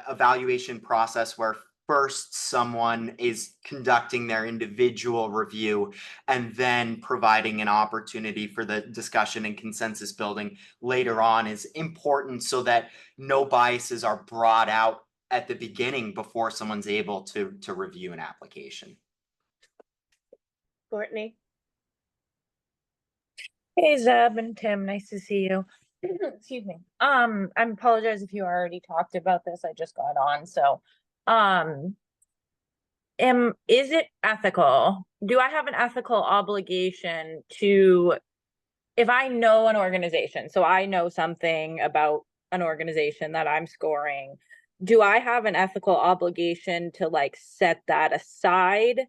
evaluation process where first someone is conducting their individual review and then providing an opportunity for the discussion and consensus building later on is important, so that no biases are brought out at the beginning before someone's able to review an application. Courtney? Hey, Zeb and Tim, nice to see you. Excuse me. I apologize if you already talked about this. I just got on. So, is it ethical? Do I have an ethical obligation to, if I know an organization, so I know something about an organization that I'm scoring, do I have an ethical obligation to like set that aside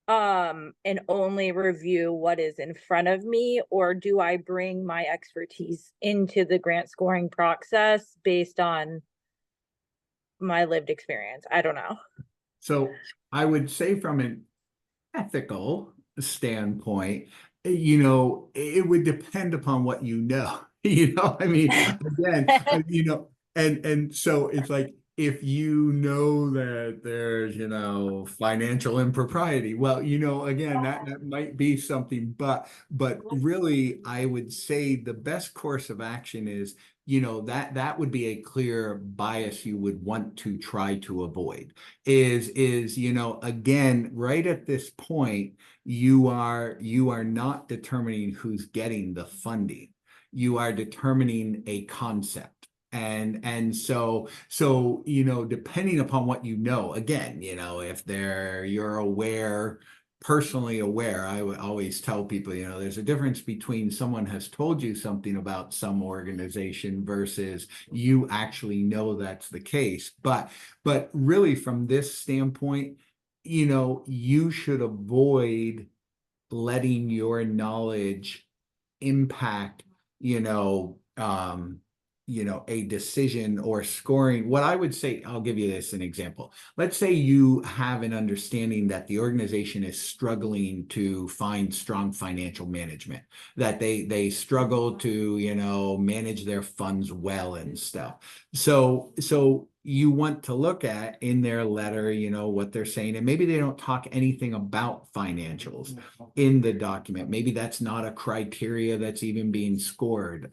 and only review what is in front of me, or do I bring my expertise into the grant scoring process based on my lived experience? I don't know. So I would say from an ethical standpoint, you know, it would depend upon what you know. You know, I mean, again, you know, and so it's like if you know that there's, you know, financial impropriety, well, you know, again, that might be something, but really, I would say the best course of action is, you know, that would be a clear bias you would want to try to avoid. Is you know, again, right at this point, you are not determining who's getting the funding. You are determining a concept. And so you know, depending upon what you know, again, you know, if you're aware, personally aware, I would always tell people, you know, there's a difference between someone has told you something about some organization versus you actually know that's the case. But really from this standpoint, you know, you should avoid letting your knowledge impact, you know, a decision or scoring. What I would say, I'll give you this an example. Let's say you have an understanding that the organization is struggling to find strong financial management, that they struggle to, you know, manage their funds well and stuff. So you want to look at in their letter, you know, what they're saying, and maybe they don't talk anything about financials in the document. Maybe that's not a criteria that's even being scored,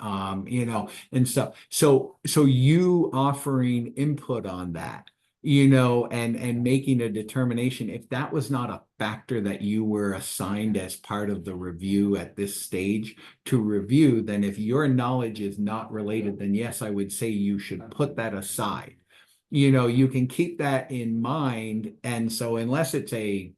you know, and stuff. So you offering input on that, you know, and making a determination, if that was not a factor that you were assigned as part of the review at this stage to review, then if your knowledge is not related, then yes, I would say you should put that aside. You know, you can keep that in mind. And so unless it's a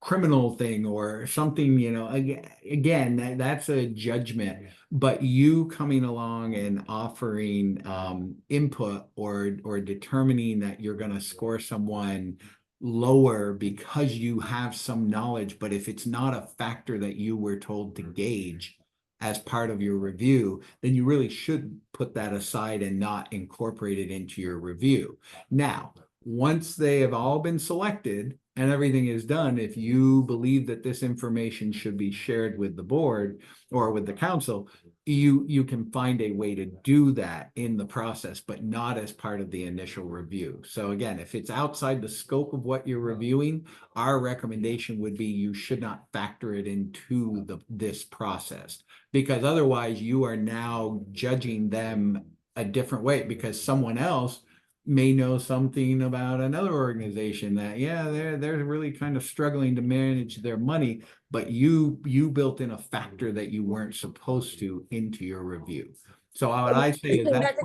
criminal thing or something, you know, again, that's a judgment, but you coming along and offering input or determining that you're going to score someone lower because you have some knowledge, but if it's not a factor that you were told to gauge as part of your review, then you really should put that aside and not incorporate it into your review. Now, once they have all been selected and everything is done, if you believe that this information should be shared with the board or with the council, you can find a way to do that in the process, but not as part of the initial review. So again, if it's outside the scope of what you're reviewing, our recommendation would be you should not factor it into this process, because otherwise you are now judging them a different way because someone else may know something about another organization that, yeah, they're really kind of struggling to manage their money, but you built in a factor that you weren't supposed to into your review. So what I say is That's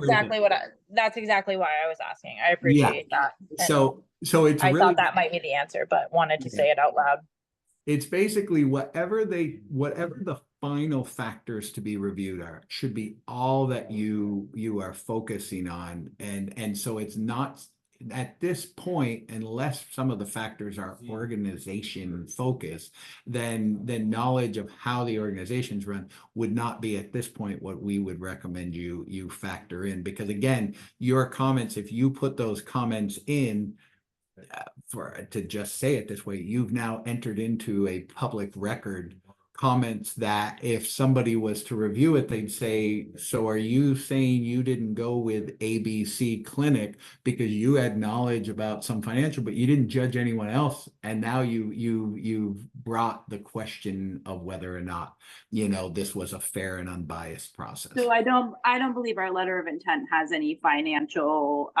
exactly why I was asking. I yeah. appreciate that. And So it's I really, thought that might be the answer, but wanted to say it out loud. it's basically whatever the final factors to be reviewed should be all that you are focusing on. And so it's not at this point, unless some of the factors are organization focused, then knowledge of how the organization's run would not be at this point what we would recommend you factor in. Because again, your comments, if you put those comments in, to just say it this way, you've now entered into a public record comments that if somebody was to review it, they'd say, so are you saying you didn't go with ABC Clinic because you had knowledge about some financial, but you didn't judge anyone else? And now you've brought the question of whether or not, you know, this was a fair and unbiased process. So I don't believe our letter of intent has any financial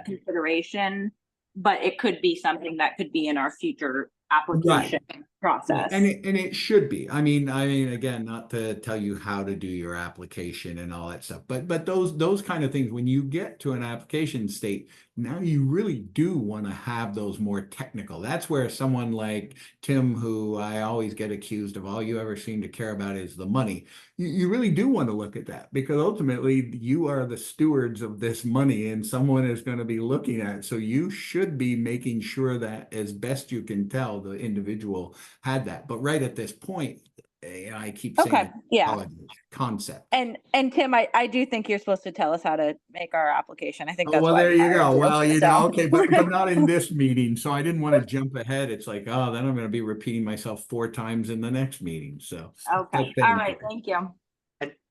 consideration, but it could be something that could be in our future application. process. And it should be. I mean, again, not to tell you how to do your application and all that stuff, but those kind of things, when you get to an application state, now you really do want to have those more technical. That's where someone like Tim, who I always get accused of all you ever seem to care about is the money. You really do want to look at that, because ultimately you are the stewards of this money and someone is going to be looking at it. So you should be making sure that, as best you can tell, the individual had that. But right at this point, I keep saying Okay, yeah. concept. And Tim, I do think you're supposed to tell us how to make our application. I think Oh, that's well, why there we you hired go. Well, you so. know, okay, but not in this meeting. So I didn't want to jump ahead. It's like, oh, then I'm going to be repeating myself 4 times in the next meeting. So Okay, but all right, thank you.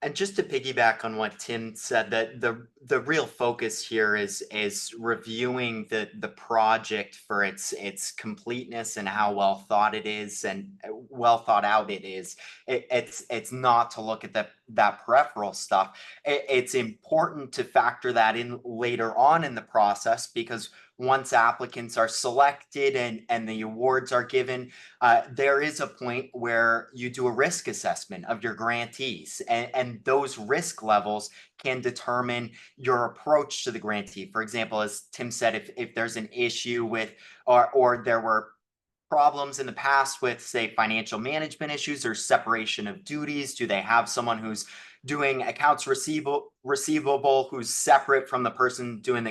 And just to piggyback on what Tim said, that the real focus here is reviewing the project for its completeness and how well thought it is and well thought out it is. It's not to look at that peripheral stuff. It's important to factor that in later on in the process, because once applicants are selected and the awards are given, there is a point where you do a risk assessment of your grantees, and those risk levels can determine your approach to the grantee. For example, as Tim said, if there's an issue with, or there were problems in the past with, say, financial management issues or separation of duties, do they have someone who's doing accounts receivable who's separate from the person doing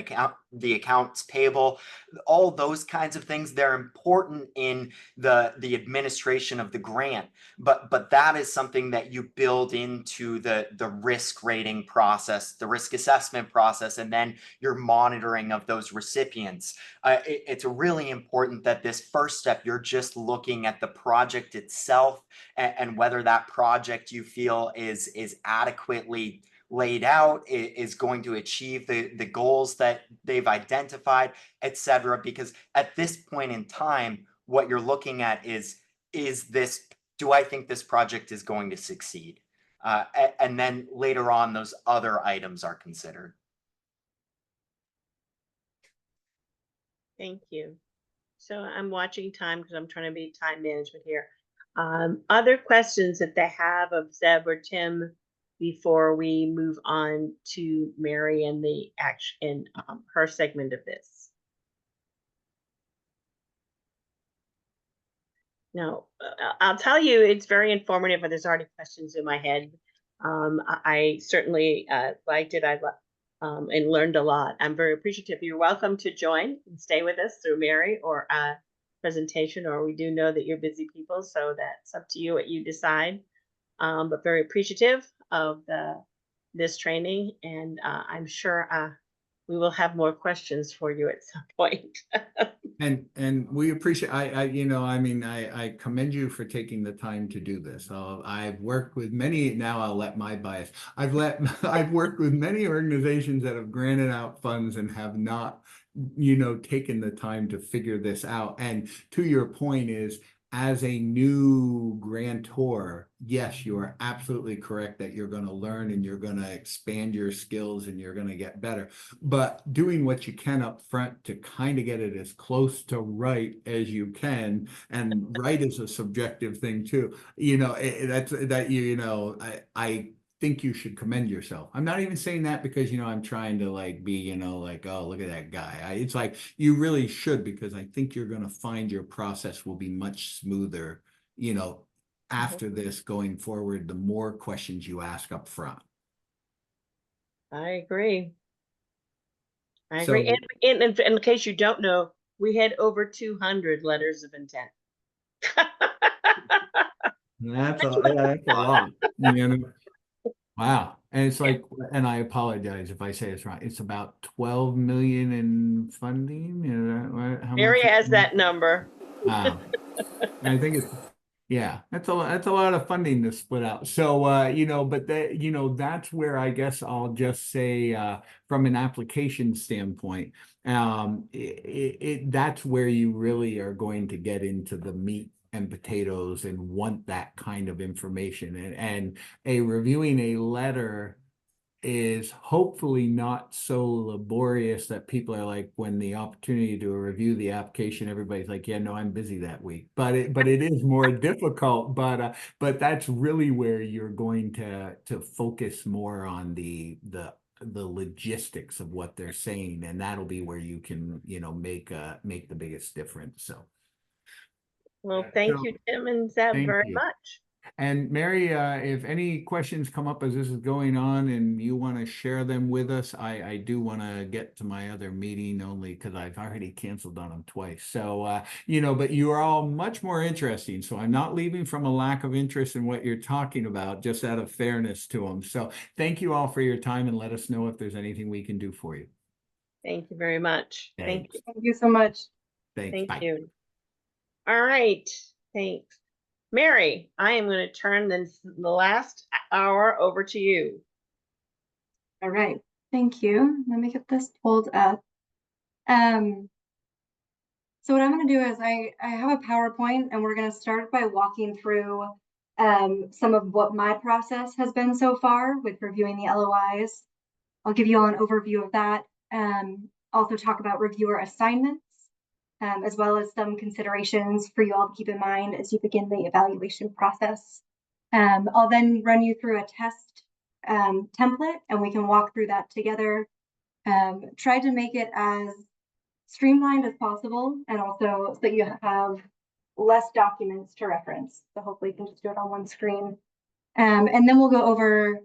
the accounts payable? All those kinds of things, they're important in the administration of the grant, but that is something that you build into the risk rating process, the risk assessment process, and then your monitoring of those recipients. It's really important that this first step, you're just looking at the project itself and whether that project you feel is adequately laid out, is going to achieve the goals that they've identified, etc. Because at this point in time, what you're looking at is this, do I think this project is going to succeed? And then later on, those other items are considered. Thank you. So I'm watching time because I'm trying to be time management here. Other questions that they have of Zeb or Tim before we move on to Mary and the action and her segment of this? No, I'll tell you, it's very informative, but there's already questions in my head. I certainly liked it. And learned a lot. I'm very appreciative. You're welcome to join and stay with us through Mary or a presentation, or we do know that you're busy people, so that's up to you what you decide. But very appreciative of this training, and I'm sure we will have more questions for you at some point. And we appreciate, I commend you for taking the time to do this. I've worked with many, now I'll let my bias, I've worked with many organizations that have granted out funds and have not, taken the time to figure this out. And to your point is, as a new grantor, yes, you are absolutely correct that you're going to learn and you're going to expand your skills and you're going to get better. But doing what you can up front to kind of get it as close to right as you can, and right is a subjective thing too. I think you should commend yourself. I'm not even saying that because, I'm trying to be, oh, look at that guy. It's like, you really should, because I think you're going to find your process will be much smoother, after this going forward, the more questions you ask up front. I agree. And in case you don't know, we had over 200 letters of intent. That's a lot. Wow. And it's like, and I apologize if I say it's wrong, it's about 12 million in funding. Is that right? How Mary much has that number. Wow. I think it's, yeah, that's a lot of funding to split out. So, but that's where I guess I'll just say, from an application standpoint, that's where you really are going to get into the meat and potatoes and want that kind of information, and reviewing a letter is hopefully not so laborious that people are like, when the opportunity to review the application, everybody's like, yeah, no, I'm busy that week. But it is more difficult. But that's really where you're going to focus more on the logistics of what they're saying, and that'll be where you can, make the biggest difference. So. Well, thank you, Tim and Zeb, Thank very you. much. And Mary, if any questions come up as this is going on and you want to share them with us, I do want to get to my other meeting only because I've already canceled on them twice. So, but you are all much more interesting. So I'm not leaving from a lack of interest in what you're talking about, just out of fairness to them. So thank you all for your time, and let us know if there's anything we can do for you. Thank you very much. Thank Thanks. you. Thank you so much. Thanks. Thank Bye. you. All right. Thanks. Mary, I am going to turn the last hour over to you. All right. Thank you. Let me get this pulled up. So what I'm going to do is I have a PowerPoint, and we're going to start by walking through some of what my process has been so far with reviewing the LOIs. I'll give you all an overview of that. Also talk about reviewer assignments, as well as some considerations for you all to keep in mind as you begin the evaluation process. I'll then run you through a test template, and we can walk through that together. Try to make it as streamlined as possible, and also so that you have less documents to reference. So hopefully you can just do it on one screen. And then we'll go over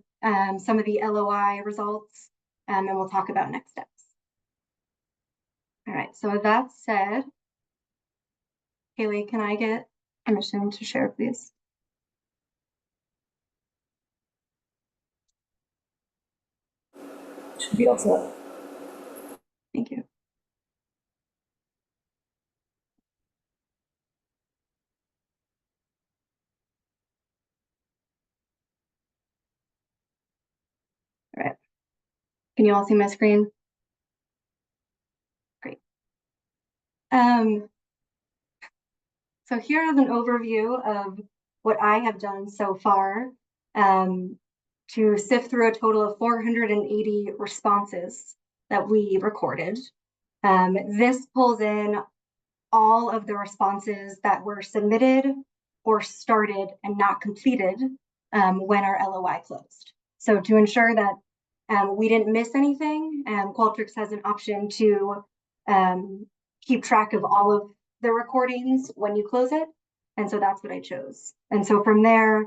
some of the LOI results, and we'll talk about next steps. All right, so with that said, Haley, can I get permission to share, please? Should be all set. Thank you. All right. Can you all see my screen? Great. So here is an overview of what I have done so far to sift through a total of 480 responses that we recorded. This pulls in all of the responses that were submitted or started and not completed when our LOI closed. So to ensure that we didn't miss anything, Qualtrics has an option to keep track of all of the recordings when you close it. And so that's what I chose. And so from there,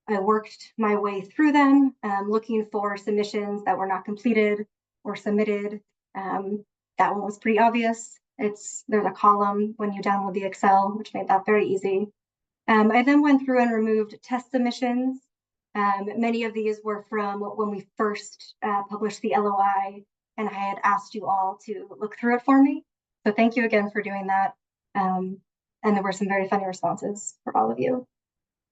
I worked my way through them, looking for submissions that were not completed or submitted. That one was pretty obvious. There's a column when you download the Excel, which made that very easy. I then went through and removed test submissions. Many of these were from when we first published the LOI, and I had asked you all to look through it for me. So thank you again for doing that. And there were some very funny responses for all of you.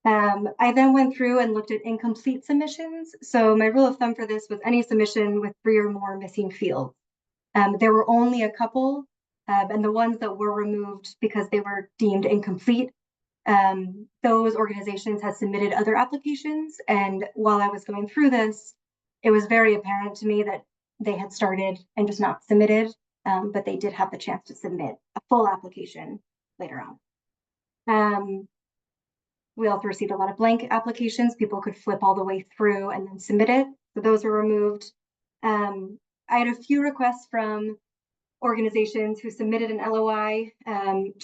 I then went through and looked at incomplete submissions. So my rule of thumb for this was any submission with 3 or more missing fields. There were only a couple, and the ones that were removed because they were deemed incomplete, those organizations had submitted other applications. And while I was going through this, it was very apparent to me that they had started and just not submitted, but they did have the chance to submit a full application later on. We also received a lot of blank applications. People could flip all the way through and then submit it. So those were removed. I had a few requests from organizations who submitted an LOI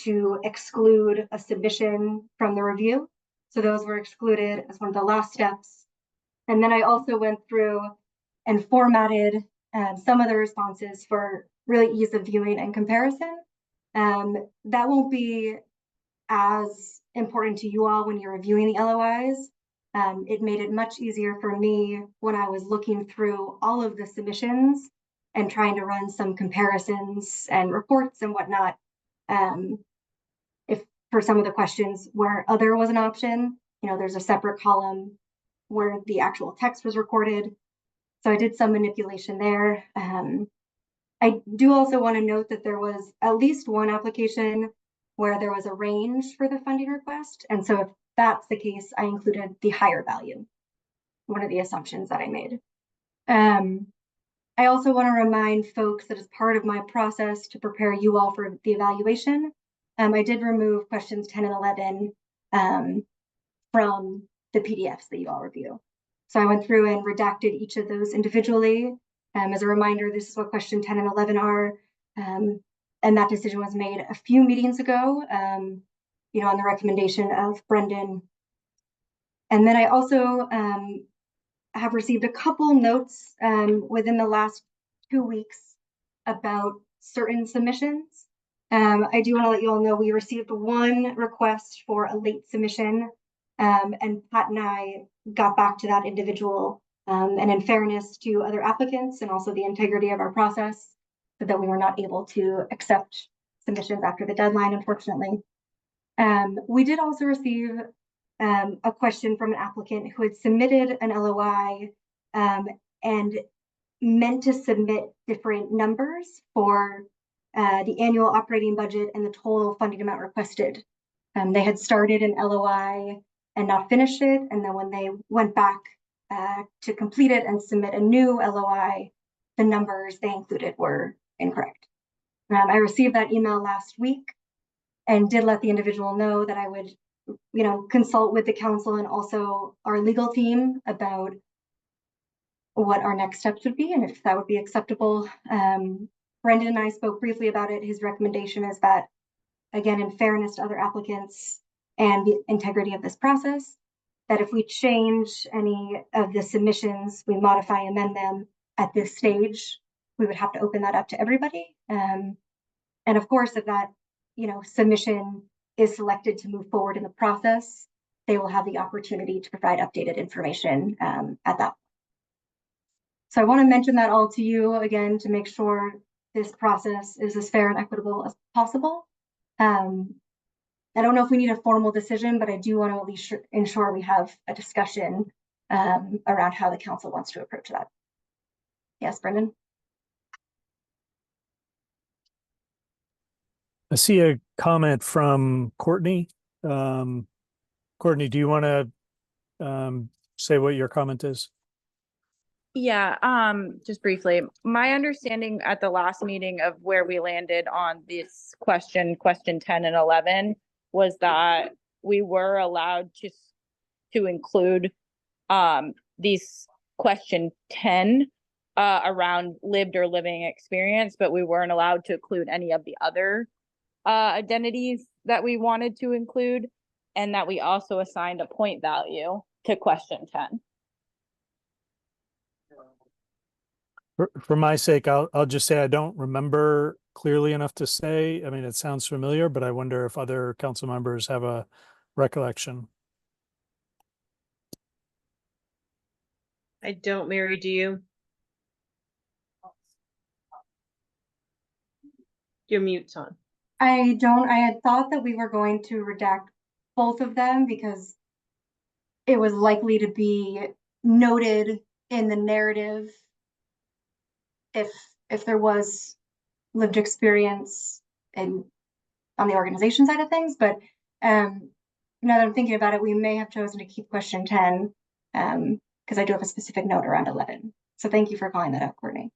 to exclude a submission from the review. So those were excluded as one of the last steps. And then I also went through and formatted some of the responses for really ease of viewing and comparison. That won't be as important to you all when you're reviewing the LOIs. It made it much easier for me when I was looking through all of the submissions and trying to run some comparisons and reports and whatnot. If for some of the questions where other was an option, there's a separate column where the actual text was recorded. So I did some manipulation there. I do also want to note that there was at least one application where there was a range for the funding request. And so if that's the case, I included the higher value, one of the assumptions that I made. I also want to remind folks that as part of my process to prepare you all for the evaluation, I did remove questions 10 and 11 from the PDFs that you all review. So I went through and redacted each of those individually. As a reminder, this is what question 10 and 11 are. And that decision was made a few meetings ago, on the recommendation of Brendan. And then I also have received a couple notes within the last 2 weeks about certain submissions. I do want to let you all know we received one request for a late submission, and Pat and I got back to that individual, and in fairness to other applicants and also the integrity of our process, so that we were not able to accept submissions after the deadline, unfortunately. We did also receive a question from an applicant who had submitted an LOI and meant to submit different numbers for the annual operating budget and the total funding amount requested. They had started an LOI and not finished it, and then when they went back to complete it and submit a new LOI, the numbers they included were incorrect. I received that email last week and did let the individual know that I would consult with the council and also our legal team about what our next steps would be and if that would be acceptable. Brendan and I spoke briefly about it. His recommendation is that, again, in fairness to other applicants and the integrity of this process, that if we change any of the submissions, we modify, amend them at this stage, we would have to open that up to everybody. And of course, if that submission is selected to move forward in the process, they will have the opportunity to provide updated information at that point. So I want to mention that all to you again to make sure this process is as fair and equitable as possible. I don't know if we need a formal decision, but I do want to at least ensure we have a discussion around how the council wants to approach that. Yes, Brendan? I see a comment from Courtney. Courtney, do you want to say what your comment is? Yeah, just briefly, my understanding at the last meeting of where we landed on this question 10 and 11 was that we were allowed to include these question 10 around lived or living experience, but we weren't allowed to include any of the other identities that we wanted to include, and that we also assigned a point value to question 10. For my sake, I'll just say I don't remember clearly enough to say. I mean, it sounds familiar, but I wonder if other council members have a recollection. I don't, Mary, do you? Your mute's on. I don't. I had thought that we were going to redact both of them because it was likely to be noted in the narrative if there was lived experience and on the organization side of things. But now that I'm thinking about it, we may have chosen to keep question 10 because I do have a specific note around 11. So thank you for calling that out, Courtney.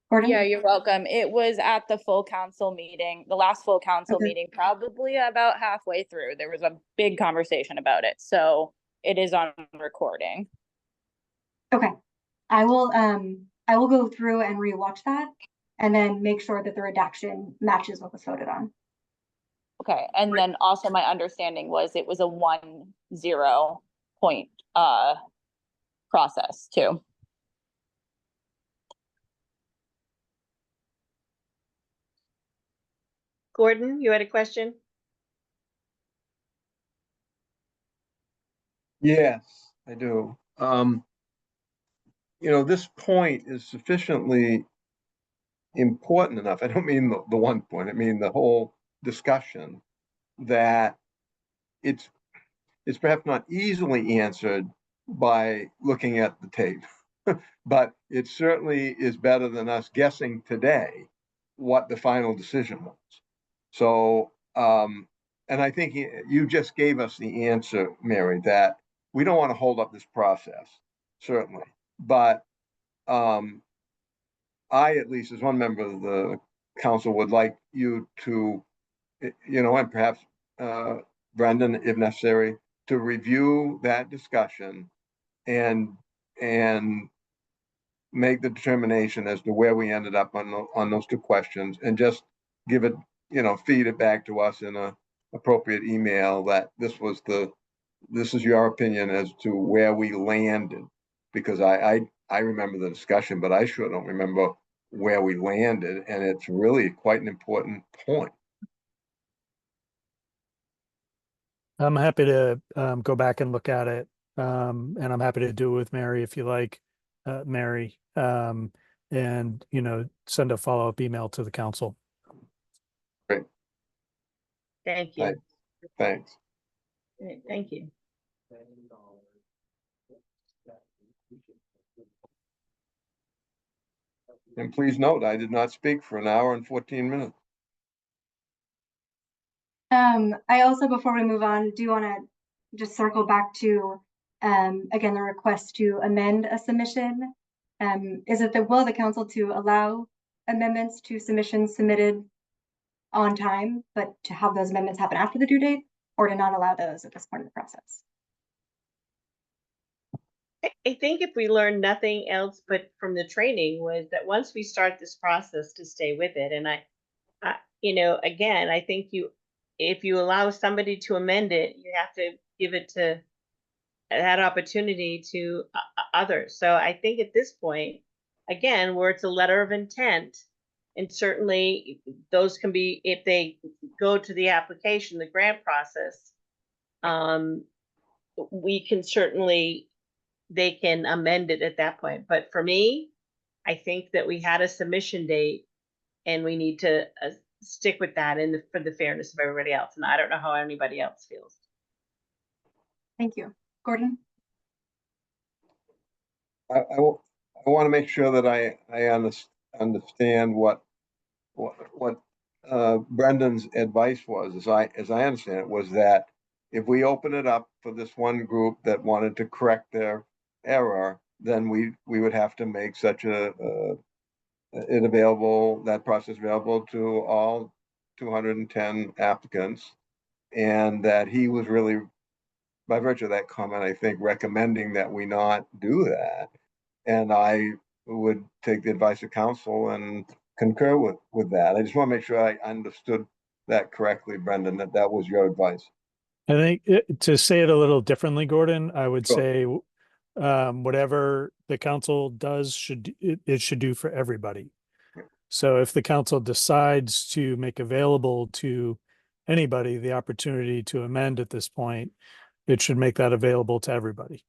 Gordon? Yeah, you're welcome. It was at the full council meeting, the last full council meeting, probably about halfway through. There was a big conversation about it. So it is on recording. Okay. I will go through and rewatch that and then make sure that the redaction matches what was voted on. Okay. And then also my understanding was it was a 1-0 point process too. Gordon, you had a question? Yes, I do. This point is sufficiently important enough. I don't mean the one point, I mean the whole discussion, that it's perhaps not easily answered by looking at the tape, but it certainly is better than us guessing today what the final decision was. So, and I think you just gave us the answer, Mary, that we don't want to hold up this process, certainly. But I, at least as one member of the council, would like you to, and perhaps Brendan, if necessary, to review that discussion and make the determination as to where we ended up on those two questions, and just give it, feed it back to us in a appropriate email that this is your opinion as to where we landed. Because I remember the discussion, but I sure don't remember where we landed, and it's really quite an important point. I'm happy to go back and look at it. And I'm happy to do it with Mary if you like, Mary. And, send a follow-up email to the council. Great. Thank you. Thanks. Great, thank you. And please note, I did not speak for an hour and 14 minutes. I also, before we move on, do want to just circle back to, again, the request to amend a submission. Is it the will of the council to allow amendments to submissions submitted on time, but to have those amendments happen after the due date, or to not allow those at this point in the process? I think if we learned nothing else but from the training, was that once we start this process, to stay with it. And again, I think if you allow somebody to amend it, you have to give it to that opportunity to others. So I think at this point, again, where it's a letter of intent, and certainly those can be, if they go to the application, the grant process, we can certainly, they can amend it at that point. But for me, I think that we had a submission date, and we need to stick with that for the fairness of everybody else. And I don't know how anybody else feels. Thank you. Gordon? I want to make sure that I understand what Brendan's advice was, as I understand it, was that if we open it up for this one group that wanted to correct their error, then we would have to make such that process available to all 210 applicants, and that he was really, by virtue of that comment, I think, recommending that we not do that. And I would take the advice of counsel and concur with that. I just want to make sure I understood that correctly, Brendan, that was your advice. I think to say it a little differently, Gordon, I would say whatever the council does it should do for everybody. So if the council decides to make available to anybody the opportunity to amend at this point, it should make that available to everybody.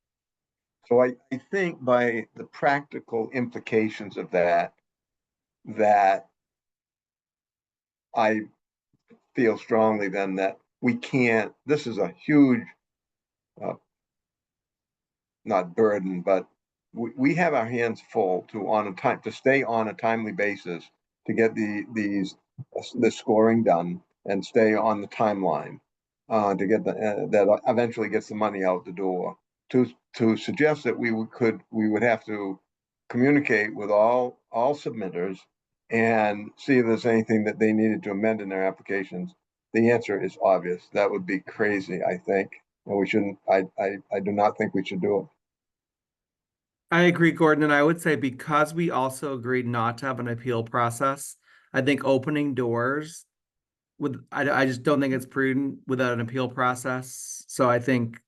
So I think by the practical implications of that I feel strongly then that we can't, this is a huge, not burden, but we have our hands full to stay on a timely basis to get the scoring done and stay on the timeline to get that eventually gets the money out the door. To suggest that we would have to communicate with all submitters and see if there's anything that they needed to amend in their applications. The answer is obvious. That would be crazy, I think. And we shouldn't, I do not think we should do it. I agree, Gordon, and I would say because we also agreed not to have an appeal process, I think opening doors I just don't think it's prudent without an appeal process. So I think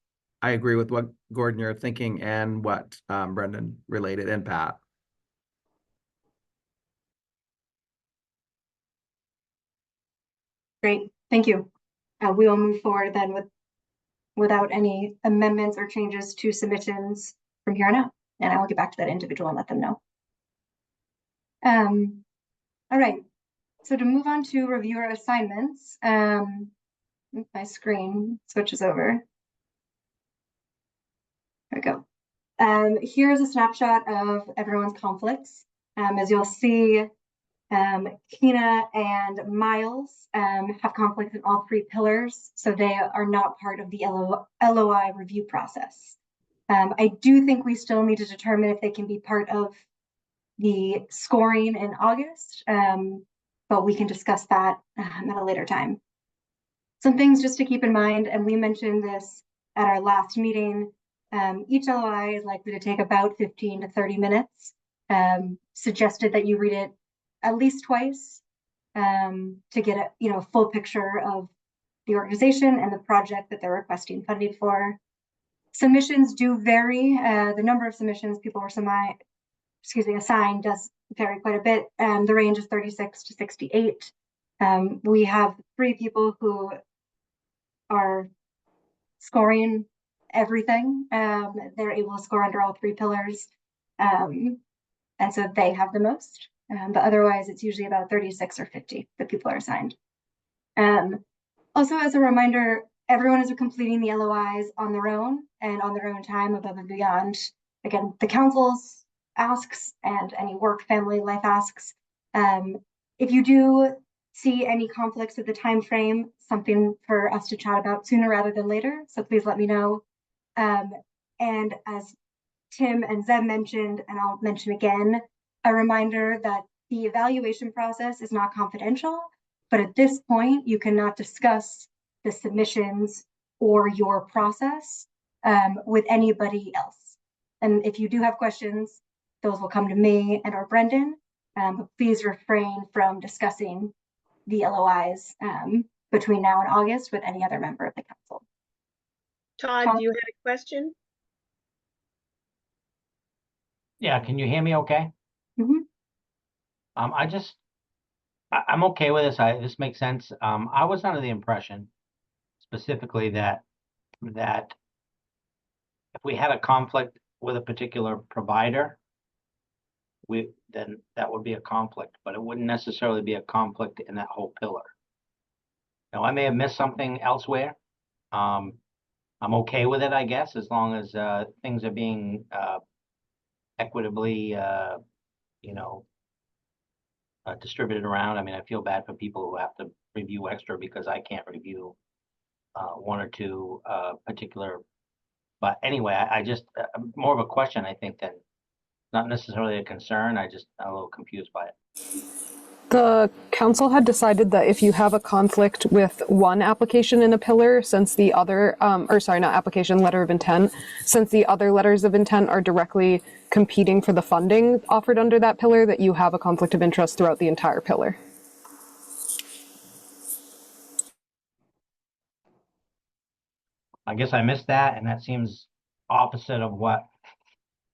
I agree with what Gordon you're thinking and what Brendan related, and Pat. Great, thank you. We will move forward then without any amendments or changes to submissions from here on out, and I will get back to that individual and let them know. All right, so to move on to reviewer assignments, my screen switches over. There we go. Here's a snapshot of everyone's conflicts. As you'll see, Kina and Miles have conflicts in all three pillars, so they are not part of the LOI review process. I do think we still need to determine if they can be part of the scoring in August, but we can discuss that at a later time. Some things just to keep in mind, and we mentioned this at our last meeting, each LOI is likely to take about 15 to 30 minutes. Suggested that you read it at least twice to get a full picture of the organization and the project that they're requesting funding for. Submissions do vary. The number of submissions people were assigned does vary quite a bit. The range is 36 to 68. We have 3 people who are scoring everything. They're able to score under all 3 pillars. And so they have the most. But otherwise, it's usually about 36 or 50 that people are assigned. Also, as a reminder, everyone is completing the LOIs on their own and on their own time above and beyond, again, the council's asks and any work, family, life asks. If you do see any conflicts with the time frame, something for us to chat about sooner rather than later, so please let me know. And as Tim and Zeb mentioned, and I'll mention again, a reminder that the evaluation process is not confidential, but at this point, you cannot discuss the submissions or your process with anybody else. And if you do have questions, those will come to me and or Brendan, but please refrain from discussing the LOIs between now and August with any other member of the council. Todd, do you have a question? Yeah, can you hear me okay? Mm-hmm. I'm okay with this. This makes sense. I was under the impression specifically that if we had a conflict with a particular provider, then that would be a conflict, but it wouldn't necessarily be a conflict in that whole pillar. Now, I may have missed something elsewhere. I'm okay with it, I guess, as long as things are being equitably, distributed around. I mean, I feel bad for people who have to review extra because I can't review 1 or 2 particular. But anyway, I just more of a question, I think, than not necessarily a concern. I'm a little confused by it. The council had decided that if you have a conflict with one application in a pillar, since the other, letter of intent, since the other letters of intent are directly competing for the funding offered under that pillar, that you have a conflict of interest throughout the entire pillar. I guess I missed that, and that seems opposite of what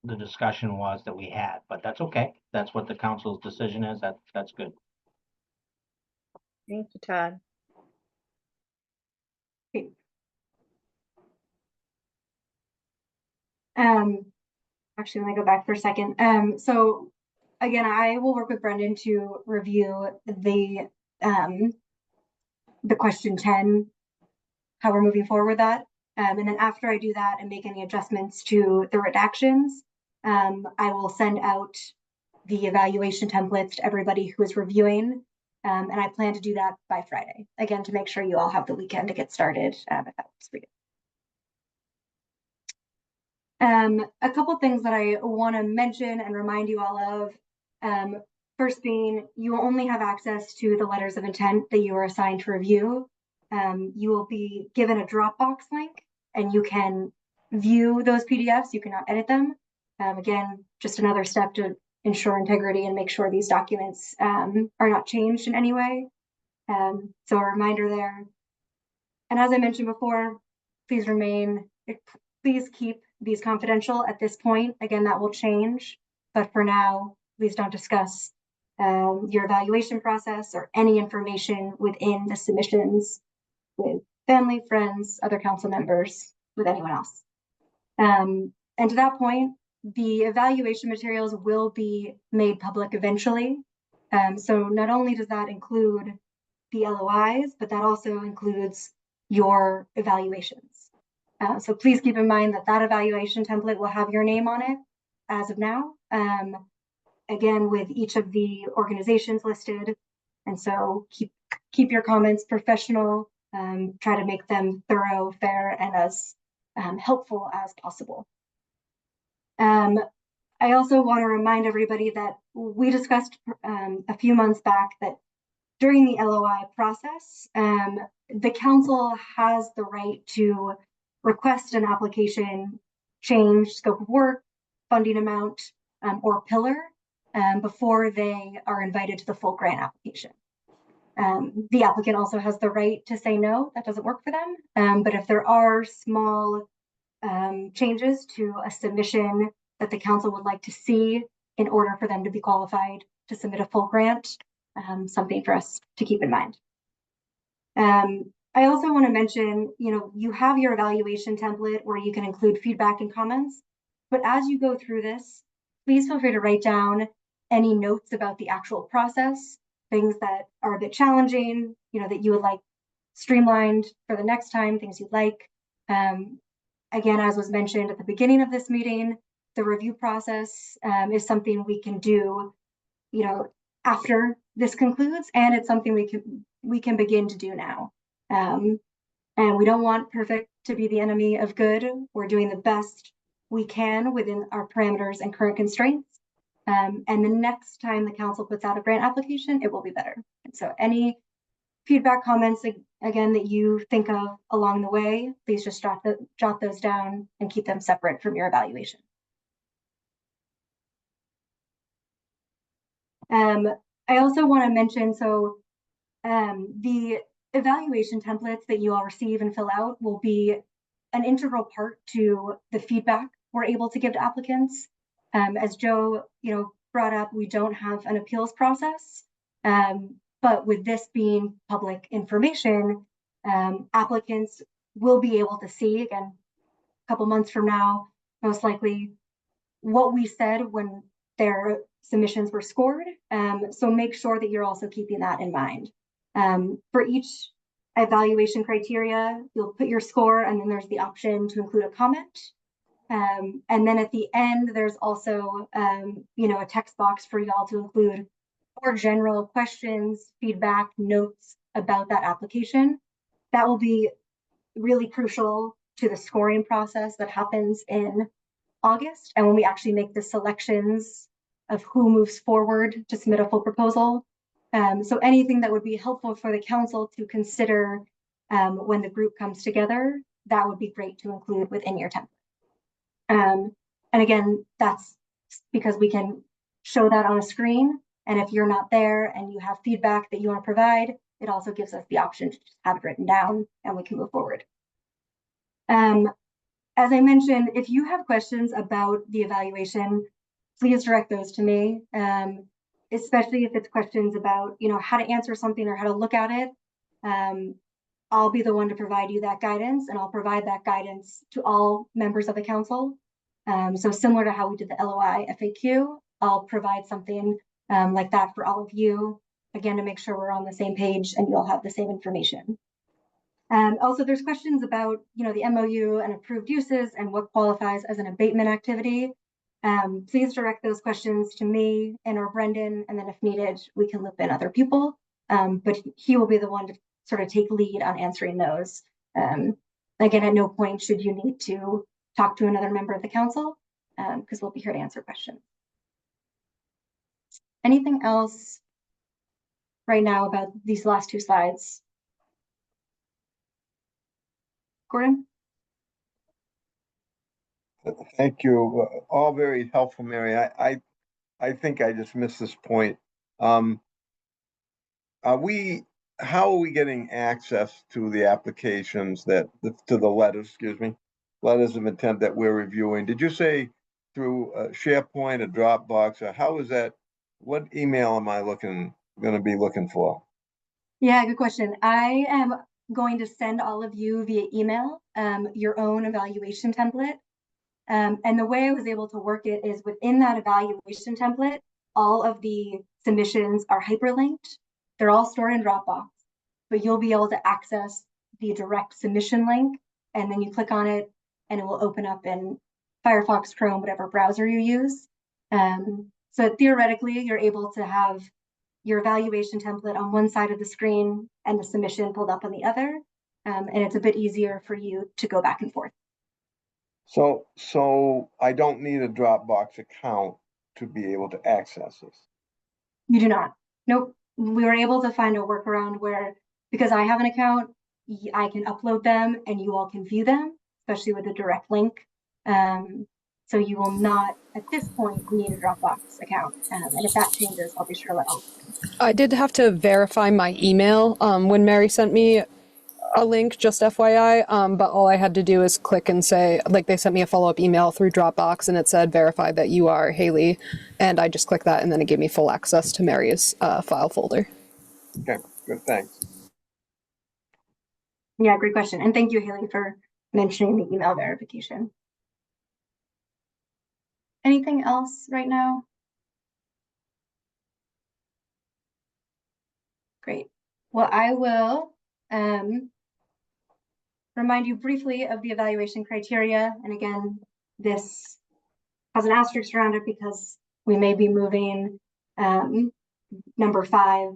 the discussion was that we had, but that's okay. That's what the council's decision is. That's good. Thank you, Todd. Actually, let me go back for a second. So again, I will work with Brendan to review the question 10, how we're moving forward with that. And then after I do that and make any adjustments to the redactions, I will send out the evaluation templates to everybody who is reviewing. And I plan to do that by Friday, again, to make sure you all have the weekend to get started, if that works for you. A couple things that I want to mention and remind you all of. First being, you will only have access to the letters of intent that you are assigned to review. You will be given a Dropbox link and you can view those PDFs. You cannot edit them. Again, just another step to ensure integrity and make sure these documents are not changed in any way. So a reminder there. And as I mentioned before, please keep these confidential at this point. Again, that will change, but for now, please don't discuss your evaluation process or any information within the submissions with family, friends, other council members, with anyone else. And to that point, the evaluation materials will be made public eventually. So not only does that include the LOIs, but that also includes your evaluations. So please keep in mind that evaluation template will have your name on it as of now. Again, with each of the organizations listed. And so keep your comments professional, try to make them thorough, fair, and as helpful as possible. I also want to remind everybody that we discussed a few months back that during the LOI process, the council has the right to request an application change, scope of work, funding amount, or pillar before they are invited to the full grant application. The applicant also has the right to say no, that doesn't work for them. But if there are small changes to a submission that the council would like to see in order for them to be qualified to submit a full grant, something for us to keep in mind. I also want to mention, you have your evaluation template where you can include feedback and comments, but as you go through this, please feel free to write down any notes about the actual process, things that are a bit challenging, that you would like streamlined for the next time, things you'd like. Again, as was mentioned at the beginning of this meeting, the review process is something we can do, after this concludes, and it's something we can begin to do now. And we don't want perfect to be the enemy of good. We're doing the best we can within our parameters and current constraints. And the next time the council puts out a grant application, it will be better. And so any feedback, comments, again, that you think of along the way, please just jot those down and keep them separate from your evaluation. I also want to mention, the evaluation templates that you all receive and fill out will be an integral part to the feedback we're able to give to applicants. As Joe, brought up, we don't have an appeals process, but with this being public information, applicants will be able to see, again, a couple months from now, most likely, what we said when their submissions were scored. So make sure that you're also keeping that in mind. For each evaluation criteria, you'll put your score, and then there's the option to include a comment. And then at the end, there's also, a text box for y'all to include more general questions, feedback, notes about that application. That will be really crucial to the scoring process that happens in August, and when we actually make the selections of who moves forward to submit a full proposal. So anything that would be helpful for the council to consider when the group comes together, that would be great to include within your template. And again, that's because we can show that on a screen. And if you're not there and you have feedback that you want to provide, it also gives us the option to just have it written down and we can move forward. As I mentioned, if you have questions about the evaluation, please direct those to me, especially if it's questions about, how to answer something or how to look at it. I'll be the one to provide you that guidance, and I'll provide that guidance to all members of the council. So similar to how we did the LOI FAQ, I'll provide something like that for all of you, again, to make sure we're on the same page and you all have the same information. Also, there's questions about, the MOU and approved uses and what qualifies as an abatement activity. Please direct those questions to me and or Brendan, and then if needed, we can loop in other people. But he will be the one to sort of take lead on answering those. Again, at no point should you need to talk to another member of the council, because we'll be here to answer questions. Anything else right now about these last two slides? Gordon? Thank you. All very helpful, Mary. I think I just missed this point. How are we getting access to the applications to the letters, letters of intent that we're reviewing? Did you say through SharePoint, a Dropbox, or how is that? What email am I going to be looking for? Yeah, good question. I am going to send all of you via email your own evaluation template. And the way I was able to work it is within that evaluation template, all of the submissions are hyperlinked. They're all stored in Dropbox, but you'll be able to access the direct submission link, and then you click on it and it will open up in Firefox, Chrome, whatever browser you use. So theoretically, you're able to have your evaluation template on one side of the screen and the submission pulled up on the other. And it's a bit easier for you to go back and forth. So I don't need a Dropbox account to be able to access this. You do not. Nope. We were able to find a workaround where, because I have an account, I can upload them and you all can view them, especially with a direct link. So you will not, at this point, need a Dropbox account. And if that changes, I'll be sure to let you. I did have to verify my email when Mary sent me a link, just FYI, but all I had to do is click and say, like, they sent me a follow-up email through Dropbox and it said verify that you are Haley, and I just clicked that and then it gave me full access to Mary's file folder. Okay, good, thanks. Yeah, great question. And thank you, Haley, for mentioning the email verification. Anything else right now? Great. Well, I will remind you briefly of the evaluation criteria. And again, this has an asterisk around it because we may be moving number 5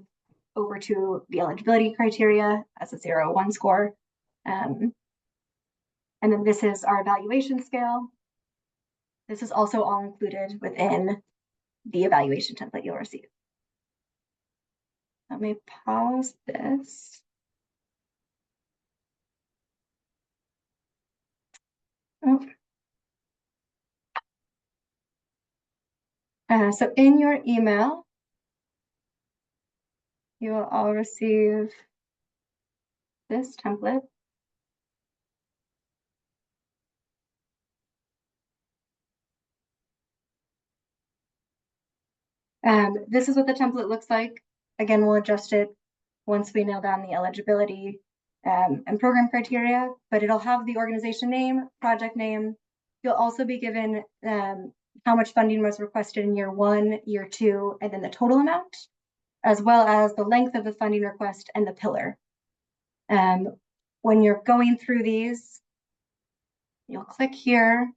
over to the eligibility criteria as a 0-1 score. And then this is our evaluation scale. This is also all included within the evaluation template you'll receive. Let me pause this. Oh. So in your email, you will all receive this template. This is what the template looks like. Again, we'll adjust it once we nail down the eligibility and program criteria, but it'll have the organization name, project name. You'll also be given how much funding was requested in year 1, year 2, and then the total amount, as well as the length of the funding request and the pillar. When you're going through these, you'll click here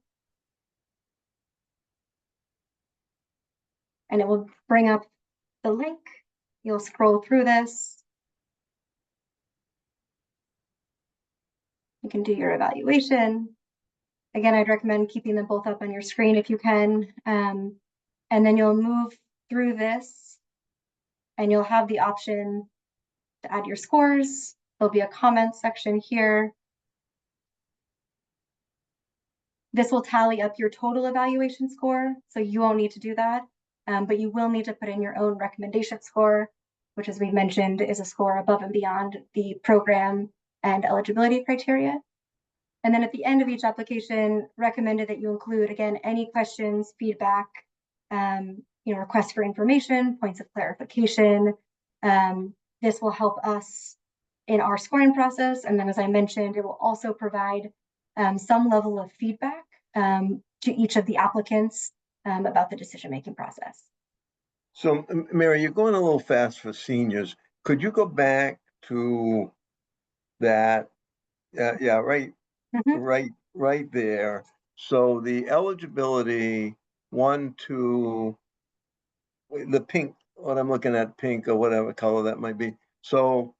and it will bring up the link. You'll scroll through this. You can do your evaluation. Again, I'd recommend keeping them both up on your screen if you can. And then you'll move through this and you'll have the option to add your scores. There'll be a comment section here. This will tally up your total evaluation score, so you won't need to do that, but you will need to put in your own recommendation score, which, as we mentioned, is a score above and beyond the program and eligibility criteria. And then at the end of each application, recommended that you include, again, any questions, feedback, requests for information, points of clarification. This will help us in our scoring process. And then, as I mentioned, it will also provide some level of feedback to each of the applicants about the decision-making process. So, Mary, you're going a little fast for seniors. Could you go back to that? Yeah, right. Mm-hmm. Right there. So the eligibility 1, 2, the pink, what I'm looking at, pink or whatever color that might be. So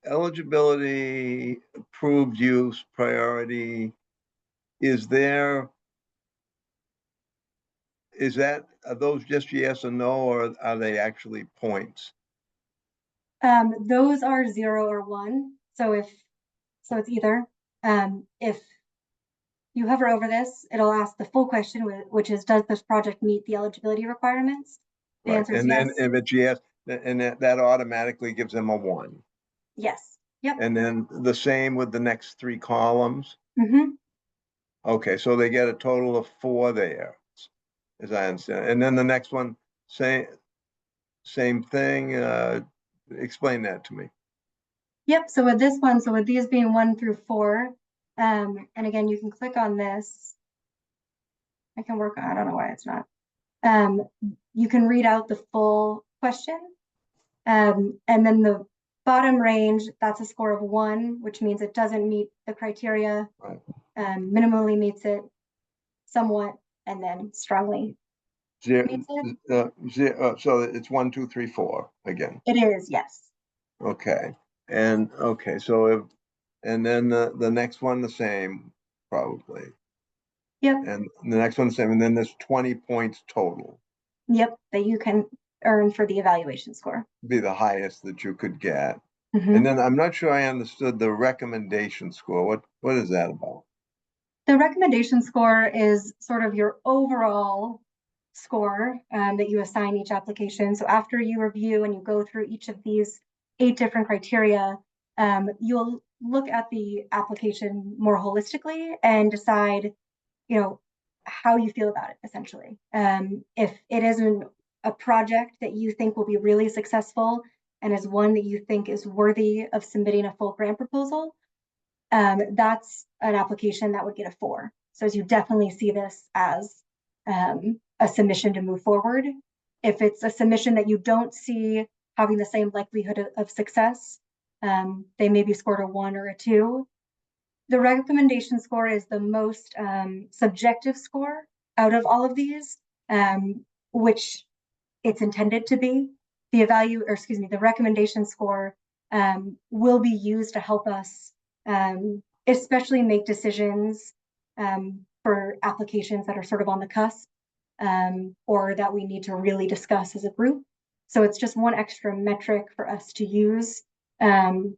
eligibility, approved use, priority, are those just yes or no, or are they actually points? Those are 0 or 1. So it's either. If you hover over this, it'll ask the full question, which is, does this project meet the eligibility requirements? The answer is yes. And then if it's yes, and that automatically gives them a 1. Yes. Yep. And then the same with the next 3 columns. Mm-hmm. Okay, so they get a total of 4 there, as I understand. And then the next one, same thing. Explain that to me. Yep. So with this one, with these being 1 through 4, and again, you can click on this. I can work on, I don't know why it's not. You can read out the full question. And then the bottom range, that's a score of 1, which means it doesn't meet the criteria. Right. Minimally meets it, somewhat, and then strongly meets it. So it's 1, 2, 3, 4 again. It is, yes. Okay. And okay, so and then the next one the same, probably. Yep, And the next one's the same, and then there's 20 points total, yep, that you can earn for the evaluation score. be the highest that you could get. Mhm. And then I'm not sure I understood the recommendation score. What is that about? The recommendation score is sort of your overall score that you assign each application. So after you review and you go through each of these 8 different criteria, you'll look at the application more holistically and decide, you know, how you feel about it, essentially. If it isn't a project that you think will be really successful and is one that you think is worthy of submitting a full grant proposal, that's an application that would get a 4. So as you definitely see this as a submission to move forward. If it's a submission that you don't see having the same likelihood of success, they may be scored a 1 or a 2. The recommendation score is the most subjective score out of all of these, which it's intended to be. The recommendation score will be used to help us especially make decisions for applications that are sort of on the cusp or that we need to really discuss as a group. So it's just one extra metric for us to use and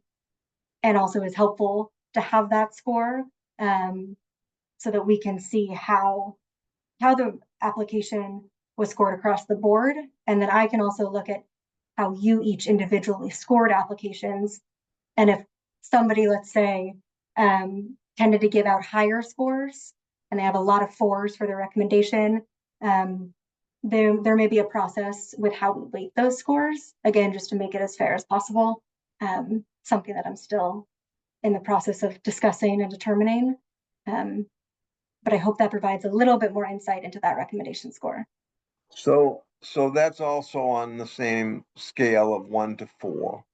also is helpful to have that score so that we can see how the application was scored across the board. And then I can also look at how you each individually scored applications. And if somebody, let's say, tended to give out higher scores and they have a lot of 4s for their recommendation, there may be a process with how we weight those scores, again, just to make it as fair as possible. Something that I'm still in the process of discussing and determining. But I hope that provides a little bit more insight into that recommendation score. So that's also on the same scale of 1 to 4.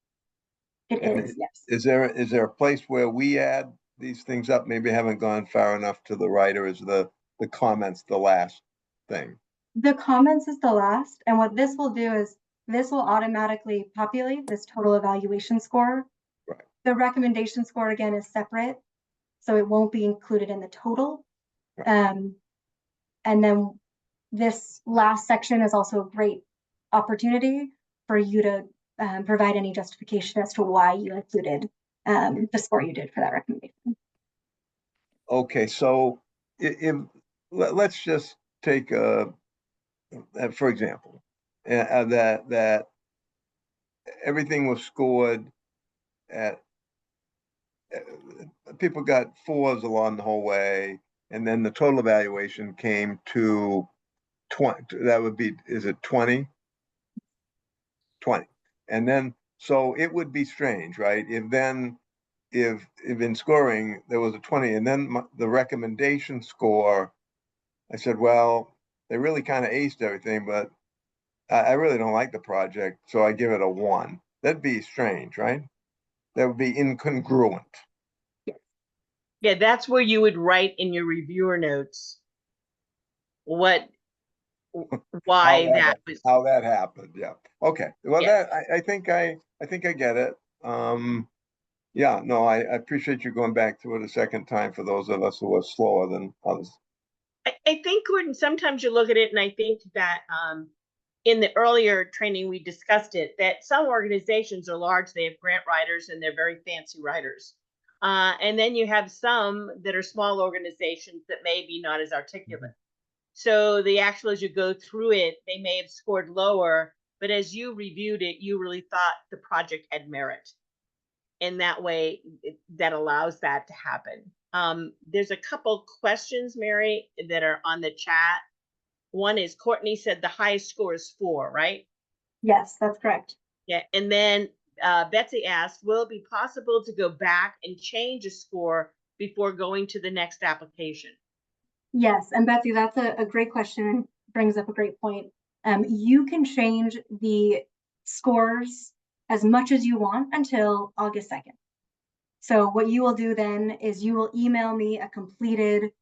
It And is, yes. Is there a place where we add these things up? Maybe I haven't gone far enough to the right, or is the comments the last thing? The comments is the last, and what this will do is this will automatically populate this total evaluation score. Right. The recommendation score again is separate, so it won't be included in the total. Right. And then this last section is also a great opportunity for you to provide any justification as to why you included the score you did for that recommendation. Okay, so let's just take for example, that everything was scored at people got 4s along the whole way, and then the total evaluation came to 20. That would be, is it 20? 20. And then, so it would be strange, right? If in scoring there was a 20, and then the recommendation score, I said, well, they really kind of aced everything, but I really don't like the project, so I give it a 1. That'd be strange, right? That would be incongruent. Yeah, that's where you would write in your reviewer notes why that was. How that happened. Yeah. Okay. Well, Yes. that I think I get it. Yeah, no, I appreciate you going back to it a second time for those of us who are slower than others. I think, Gordon, sometimes you look at it and I think that in the earlier training, we discussed it, that some organizations are large, they have grant writers and they're very fancy writers. And then you have some that are small organizations that may be not as articulate. So the actual, as you go through it, they may have scored lower, but as you reviewed it, you really thought the project had merit. And that way, that allows that to happen. There's a couple questions, Mary, that are on the chat. One is Courtney said the highest score is 4, right? Yes, that's correct. Yeah, and then Betsy asked, will it be possible to go back and change a score before going to the next application? Yes, and Betsy, that's a great question and brings up a great point. You can change the scores as much as you want until August 2nd. So what you will do then is you will email me a completed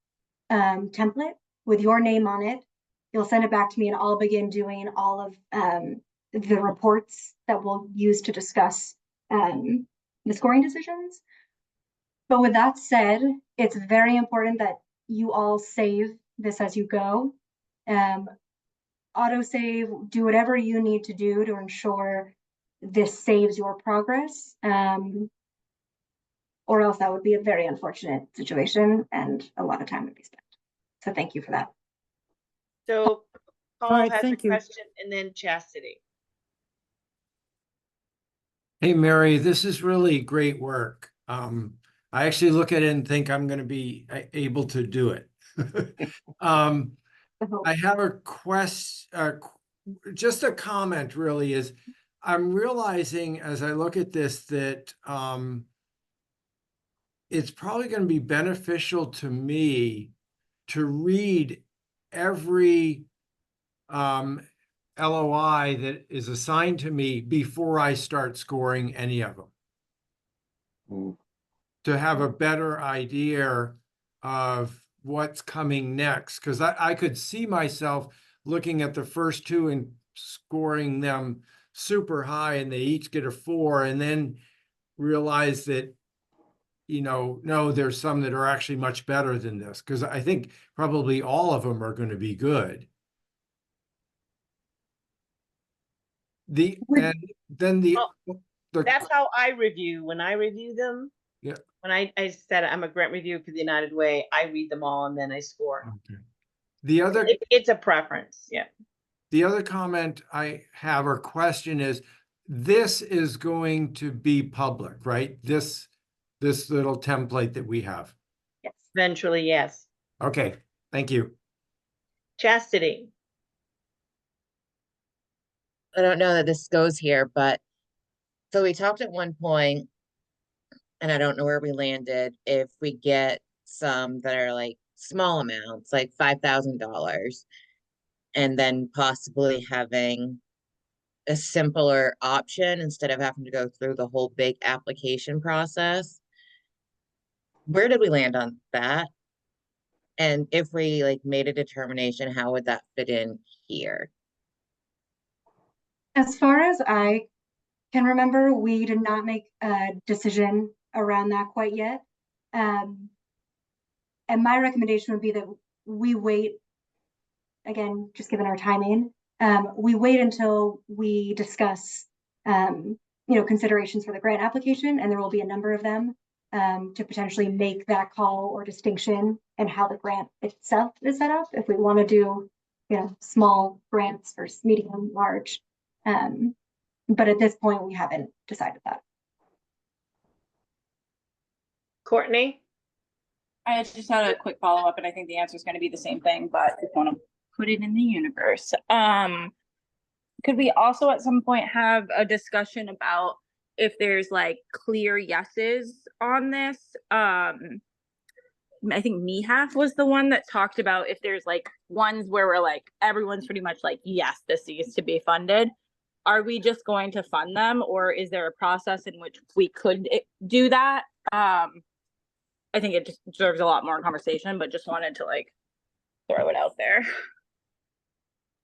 template with your name on it. You'll send it back to me and I'll begin doing all of the reports that we'll use to discuss the scoring decisions. But with that said, it's very important that you all save this as you go. Autosave, do whatever you need to do to ensure this saves your progress. Or else that would be a very unfortunate situation and a lot of time would be spent. So thank you for that. So Paul right, has a thank you. question and then Chastity. Hey, Mary, this is really great work. I actually look at it and think I'm going to be able to do it. I have a just a comment really is I'm realizing as I look at this that it's probably going to be beneficial to me to read every LOI that is assigned to me before I start scoring any of them. To have a better idea of what's coming next. Because I could see myself looking at the first two and scoring them super high and they each get a 4 and then realize that, no, there's some that are actually much better than this. Because I think probably all of them are going to be good. And then That's how I review. When I review them, yeah. When I said I'm a grant reviewer for the United Way, I read them all and then I score. Okay. The other, it's a preference. Yeah. The other comment I have or question is, this is going to be public, right? This little template that we have. Yes. Eventually, yes. Okay, thank you. Chastity. I don't know that this goes here, but so we talked at one point, and I don't know where we landed, if we get some that are like small amounts, like $5,000, and then possibly having a simpler option instead of having to go through the whole big application process. Where did we land on that? And if we like made a determination, how would that fit in here? As far as I can remember, we did not make a decision around that quite yet. And my recommendation would be that we wait, again, just given our timing, we wait until we discuss, considerations for the grant application, and there will be a number of them to potentially make that call or distinction and how the grant itself is set up. If we want to do, small grants versus medium, large. But at this point, we haven't decided that. Courtney? I just had a quick follow-up, and I think the answer is going to be the same thing, but I just want to put it in the universe. Could we also at some point have a discussion about if there's like clear yeses on this? I think MIHAF was the one that talked about if there's like ones where we're like, everyone's pretty much like, yes, this needs to be funded. Are we just going to fund them, or is there a process in which we could do that? I think it just deserves a lot more conversation, but just wanted to like throw it out there.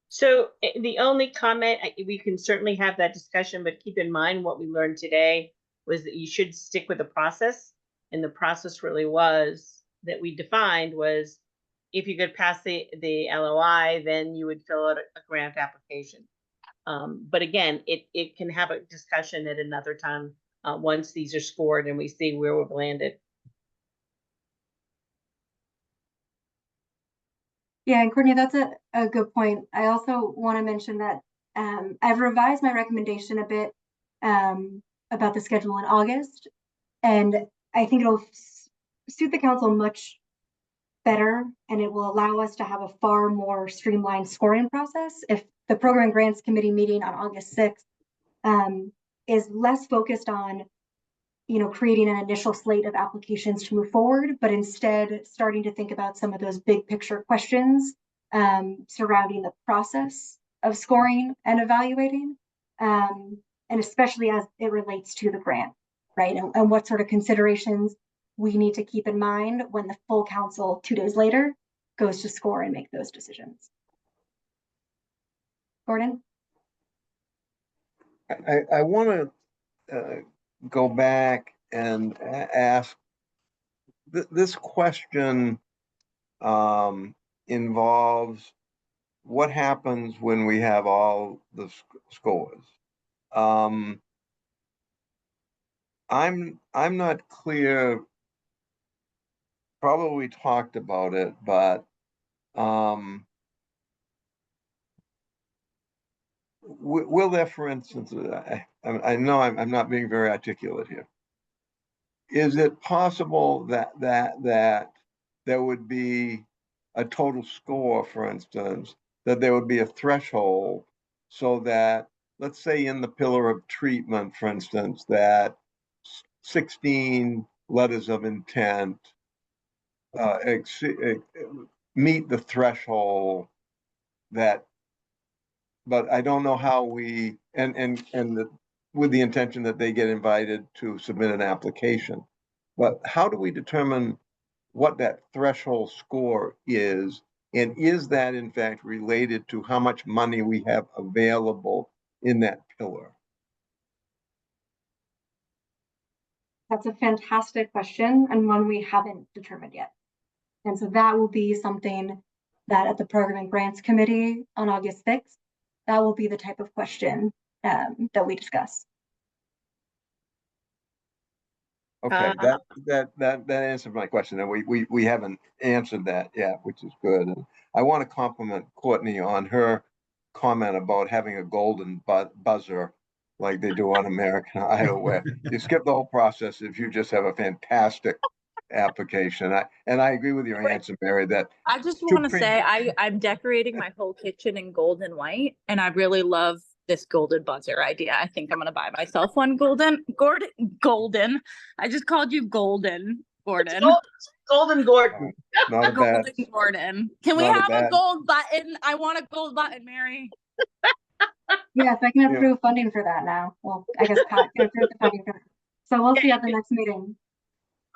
So the only comment, we can certainly have that discussion, but keep in mind what we learned today was that you should stick with the process. And the process really was that we defined was if you could pass the LOI, then you would fill out a grant application. But again, it can have a discussion at another time once these are scored and we see where we've landed. Yeah, and Courtney, that's a good point. I also want to mention that I've revised my recommendation a bit about the schedule in August, and I think it'll suit the council much better, and it will allow us to have a far more streamlined scoring process. If the Program and Grants Committee meeting on August 6th is less focused on creating an initial slate of applications to move forward, but instead starting to think about some of those big picture questions surrounding the process of scoring and evaluating, and especially as it relates to the grant, right? And what sort of considerations we need to keep in mind when the full council 2 days later goes to score and make those decisions. Gordon? I want to go back and ask this question involves what happens when we have all the scores. I'm not clear. Probably talked about it, but will there, for instance, I know I'm not being very articulate here. Is it possible that there would be a total score, for instance, that there would be a threshold so that, let's say in the pillar of treatment, for instance, that 16 letters of intent meet the threshold that, but I don't know how we, with the intention that they get invited to submit an application. But how do we determine what that threshold score is? And is that in fact related to how much money we have available in that pillar? That's a fantastic question and one we haven't determined yet. And so that will be something that at the Program and Grants Committee on August 6th, that will be the type of question that we discuss. Okay, that answered my question, and we haven't answered that yet, which is good. And I want to compliment Courtney on her comment about having a golden buzzer like they do on American Idol, where you skip the whole process if you just have a fantastic application. I agree with your answer, Mary, that I just want to say I'm decorating my whole kitchen in gold and white, and I really love this golden buzzer idea. I think I'm gonna buy myself one. Golden. I just called you Golden, Gordon. Golden Gordon. Not a bad. Golden Gordon. Can we have a gold button? I want a gold button, Mary. Yes, I can approve funding for that now. Well, I guess Pat can approve the funding for that. So we'll see at the next meeting.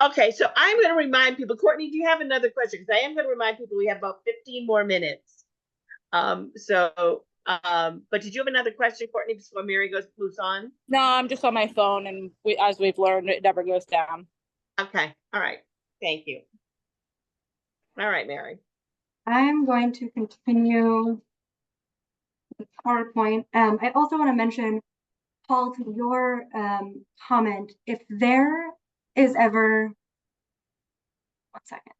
Okay, so I'm going to remind people, Courtney, do you have another question? Because I am going to remind people we have about 15 more minutes. But did you have another question, Courtney, before Mary moves on? No, I'm just on my phone, and as we've learned, it never goes down. Okay, all right. Thank you. All right, Mary. I'm going to continue the PowerPoint. I also want to mention, Paul, to your comment, if there is ever, 1 second.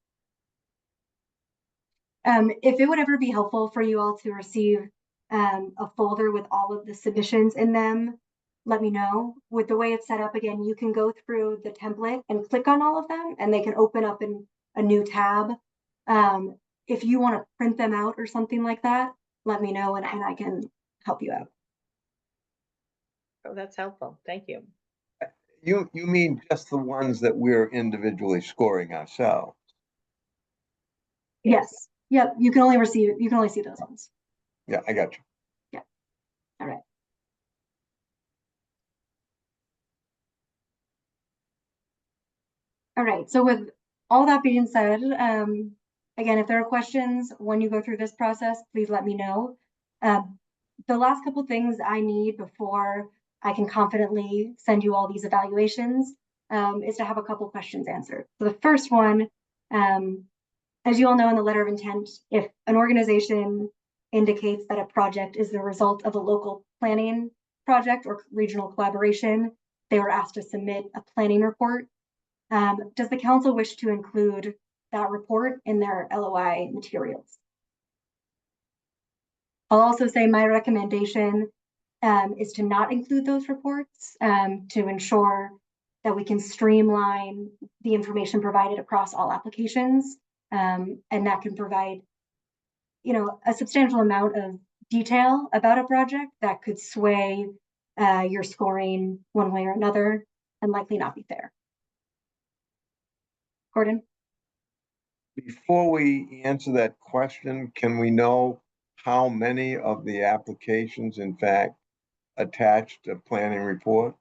If it would ever be helpful for you all to receive a folder with all of the submissions in them, let me know. With the way it's set up, again, you can go through the template and click on all of them, and they can open up in a new tab. If you want to print them out or something like that, let me know, and I can help you out. Oh, that's helpful. Thank you. You mean just the ones that we're individually scoring ourselves? Yes. Yep. You can only see those ones. Yeah, I got you. Yeah. All right. All right. So with all that being said, again, if there are questions when you go through this process, please let me know. The last couple things I need before I can confidently send you all these evaluations is to have a couple questions answered. So the first one, as you all know in the letter of intent, if an organization indicates that a project is the result of a local planning project or regional collaboration, they were asked to submit a planning report. Does the council wish to include that report in their LOI materials? I'll also say my recommendation is to not include those reports to ensure that we can streamline the information provided across all applications. And that can provide, a substantial amount of detail about a project that could sway your scoring one way or another and likely not be fair. Gordon? Before we answer that question, can we know how many of the applications, in fact, attached a planning report?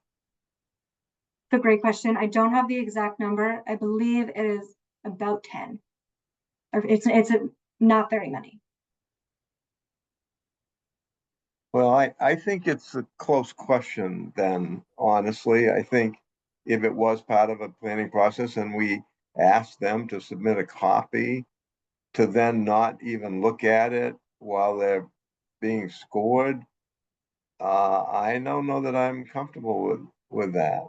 It's a great question. I don't have the exact number. I believe it is about 10. It's not very many. Well, I think it's a close question then, honestly. I think if it was part of a planning process and we asked them to submit a copy to then not even look at it while they're being scored, I don't know that I'm comfortable with that.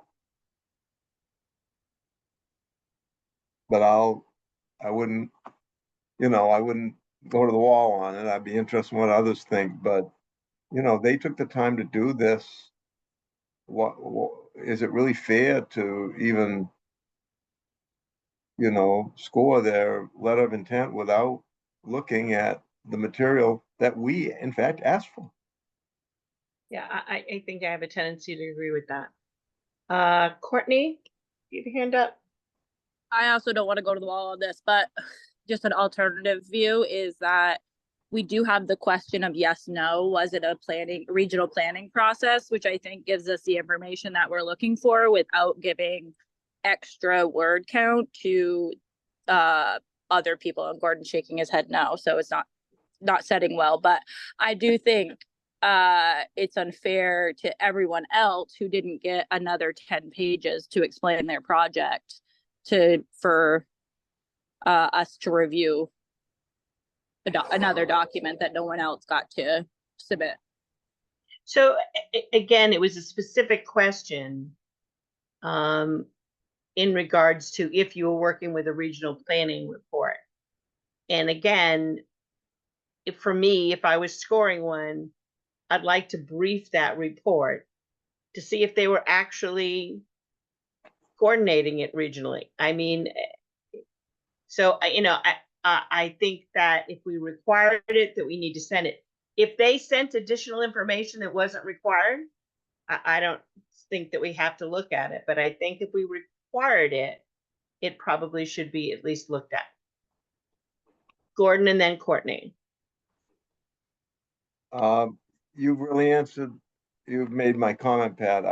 But I wouldn't, I wouldn't go to the wall on it. I'd be interested in what others think, but they took the time to do this. What is it really fair to even, score their letter of intent without looking at the material that we, in fact, asked for? Yeah, I think I have a tendency to agree with that. Courtney, you have your hand up. I also don't want to go to the wall on this, but just an alternative view is that we do have the question of yes, no, was it a regional planning process, which I think gives us the information that we're looking for without giving extra word count to other people. And Gordon shaking his head no, so it's not setting well. But I do think it's unfair to everyone else who didn't get another 10 pages to explain their project for us to review another document that no one else got to submit. So again, it was a specific question in regards to if you were working with a regional planning report. And again, for me, if I was scoring one, I'd like to brief that report to see if they were actually coordinating it regionally. I mean, so I think that if we required it, that we need to send it. If they sent additional information that wasn't required, I don't think that we have to look at it. But I think if we required it, it probably should be at least looked at. Gordon and then Courtney. You've really answered, you've made my comment, Pat.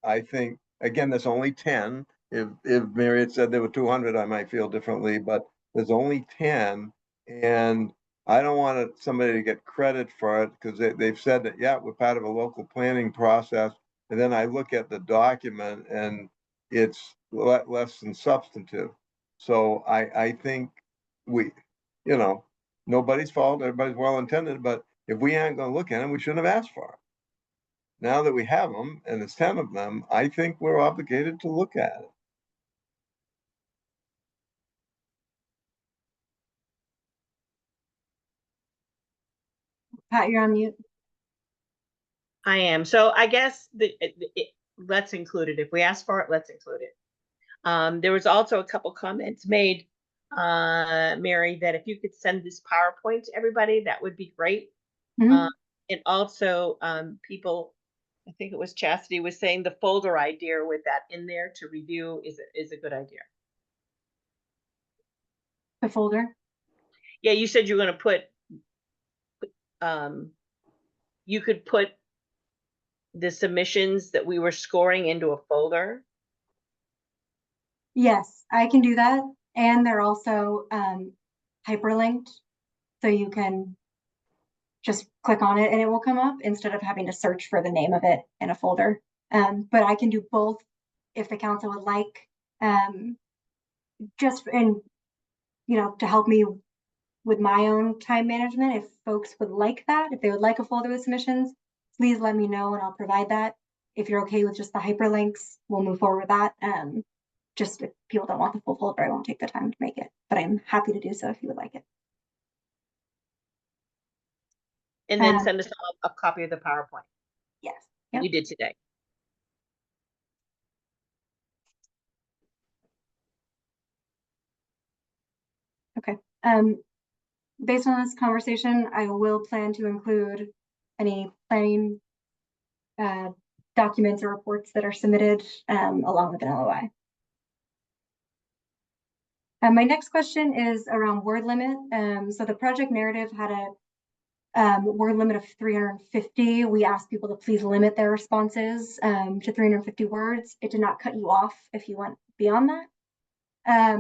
I think, again, there's only 10. If Mary had said there were 200, I might feel differently, but there's only 10. And I don't want somebody to get credit for it because they've said that, yeah, we're part of a local planning process. And then I look at the document and it's less than substantive. So I think nobody's fault, everybody's well intended, but if we aren't going to look at them, we shouldn't have asked for it. Now that we have them, and it's 10 of them, I think we're obligated to look at it. Pat, you're on mute. I am. So I guess let's include it. If we ask for it, let's include it. There was also a couple comments made, Mary, that if you could send this PowerPoint to everybody, that would be great. Mhm. And also people, I think it was Chastity was saying the folder idea with that in there to review is a good idea. The folder? Yeah, you said you're going to put, you could put the submissions that we were scoring into a folder. Yes, I can do that. And they're also hyperlinked. So you can just click on it and it will come up instead of having to search for the name of it in a folder. But I can do both if the council would like, just to help me with my own time management. If folks would like that, if they would like a folder with submissions, please let me know and I'll provide that. If you're okay with just the hyperlinks, we'll move forward with that. Just if people don't want the full folder, I won't take the time to make it, but I'm happy to do so if you would like it. And then send us a copy of the PowerPoint. Yes. Yep. You did today. Okay. Based on this conversation, I will plan to include any planning documents or reports that are submitted along with an LOI. My next question is around word limit. So the project narrative had a word limit of 350. We asked people to please limit their responses to 350 words. It did not cut you off if you went beyond that.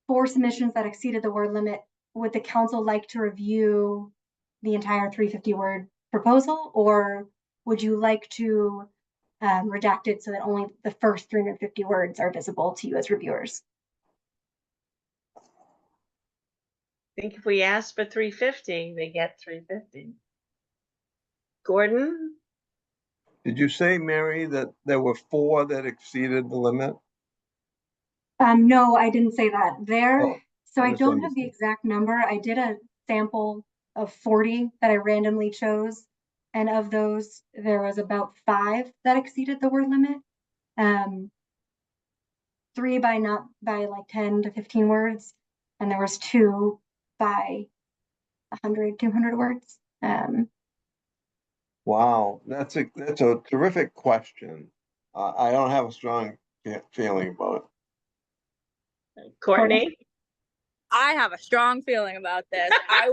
For submissions that exceeded the word limit, would the council like to review the entire 350 word proposal, or would you like to redact it so that only the first 350 words are visible to you as reviewers? think if we ask for 350, they get 350. Gordon? Did you say, Mary, that there were 4 that exceeded the limit? No, I didn't say that. Oh, So I I don't have the misunderstood. exact number. I did a sample of 40 that I randomly chose. And of those, there was about 5 that exceeded the word limit. 3 by not by like 10 to 15 words. And there was 2 by 100, 200 words. Wow, that's a terrific question. I don't have a strong feeling about it. Courtney? I have a strong feeling about this. I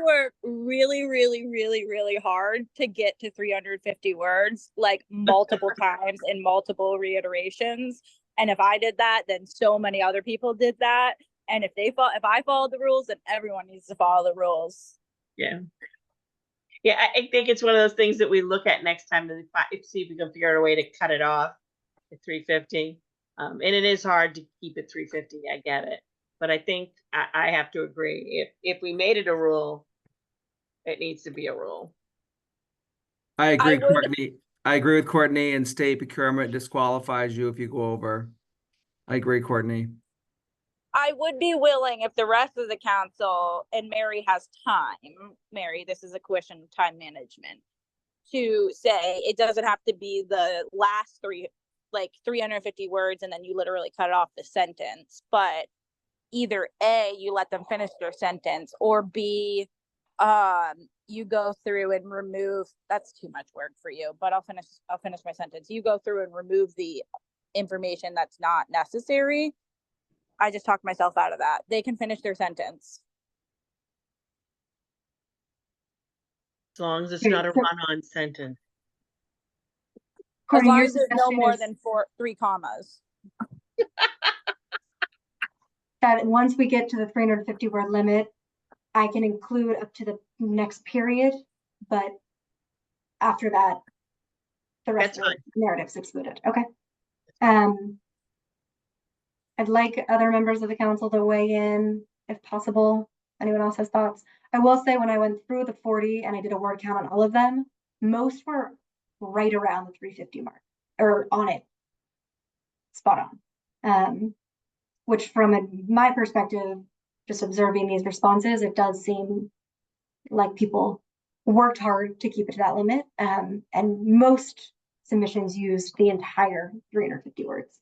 work really, really, really, really hard to get to 350 words, like multiple times in multiple reiterations. And if I did that, then so many other people did that. And if I follow the rules, then everyone needs to follow the rules. Yeah. Yeah, I think it's one of those things that we look at next time to see if we can figure out a way to cut it off at 350. And it is hard to keep it 350. I get it. But I think I have to agree. If we made it a rule, it needs to be a rule. I agree, would- Courtney. I agree with Courtney, and state procurement disqualifies you if you go over. I agree, Courtney. I would be willing if the rest of the council and Mary has time, Mary, this is a question of time management, to say it doesn't have to be the last 350 words and then you literally cut it off the sentence, but either A, you let them finish their sentence, or B, you go through and remove, that's too much work for you, but I'll finish my sentence. You go through and remove the information that's not necessary. I just talked myself out of that. They can finish their sentence. As long as it's not a run-on sentence. As long as there's there's no more than 3 commas. That once we get to the 350 word limit, I can include up to the next period, but after that, the rest of the narrative's excluded. Okay. I'd like other members of the council to weigh in if possible. Anyone else has thoughts? I will say when I went through the 40 and I did a word count on all of them, most were right around the 350 mark or on it, spot on. Which from my perspective, just observing these responses, it does seem like people worked hard to keep it to that limit. And most submissions used the entire 350 words.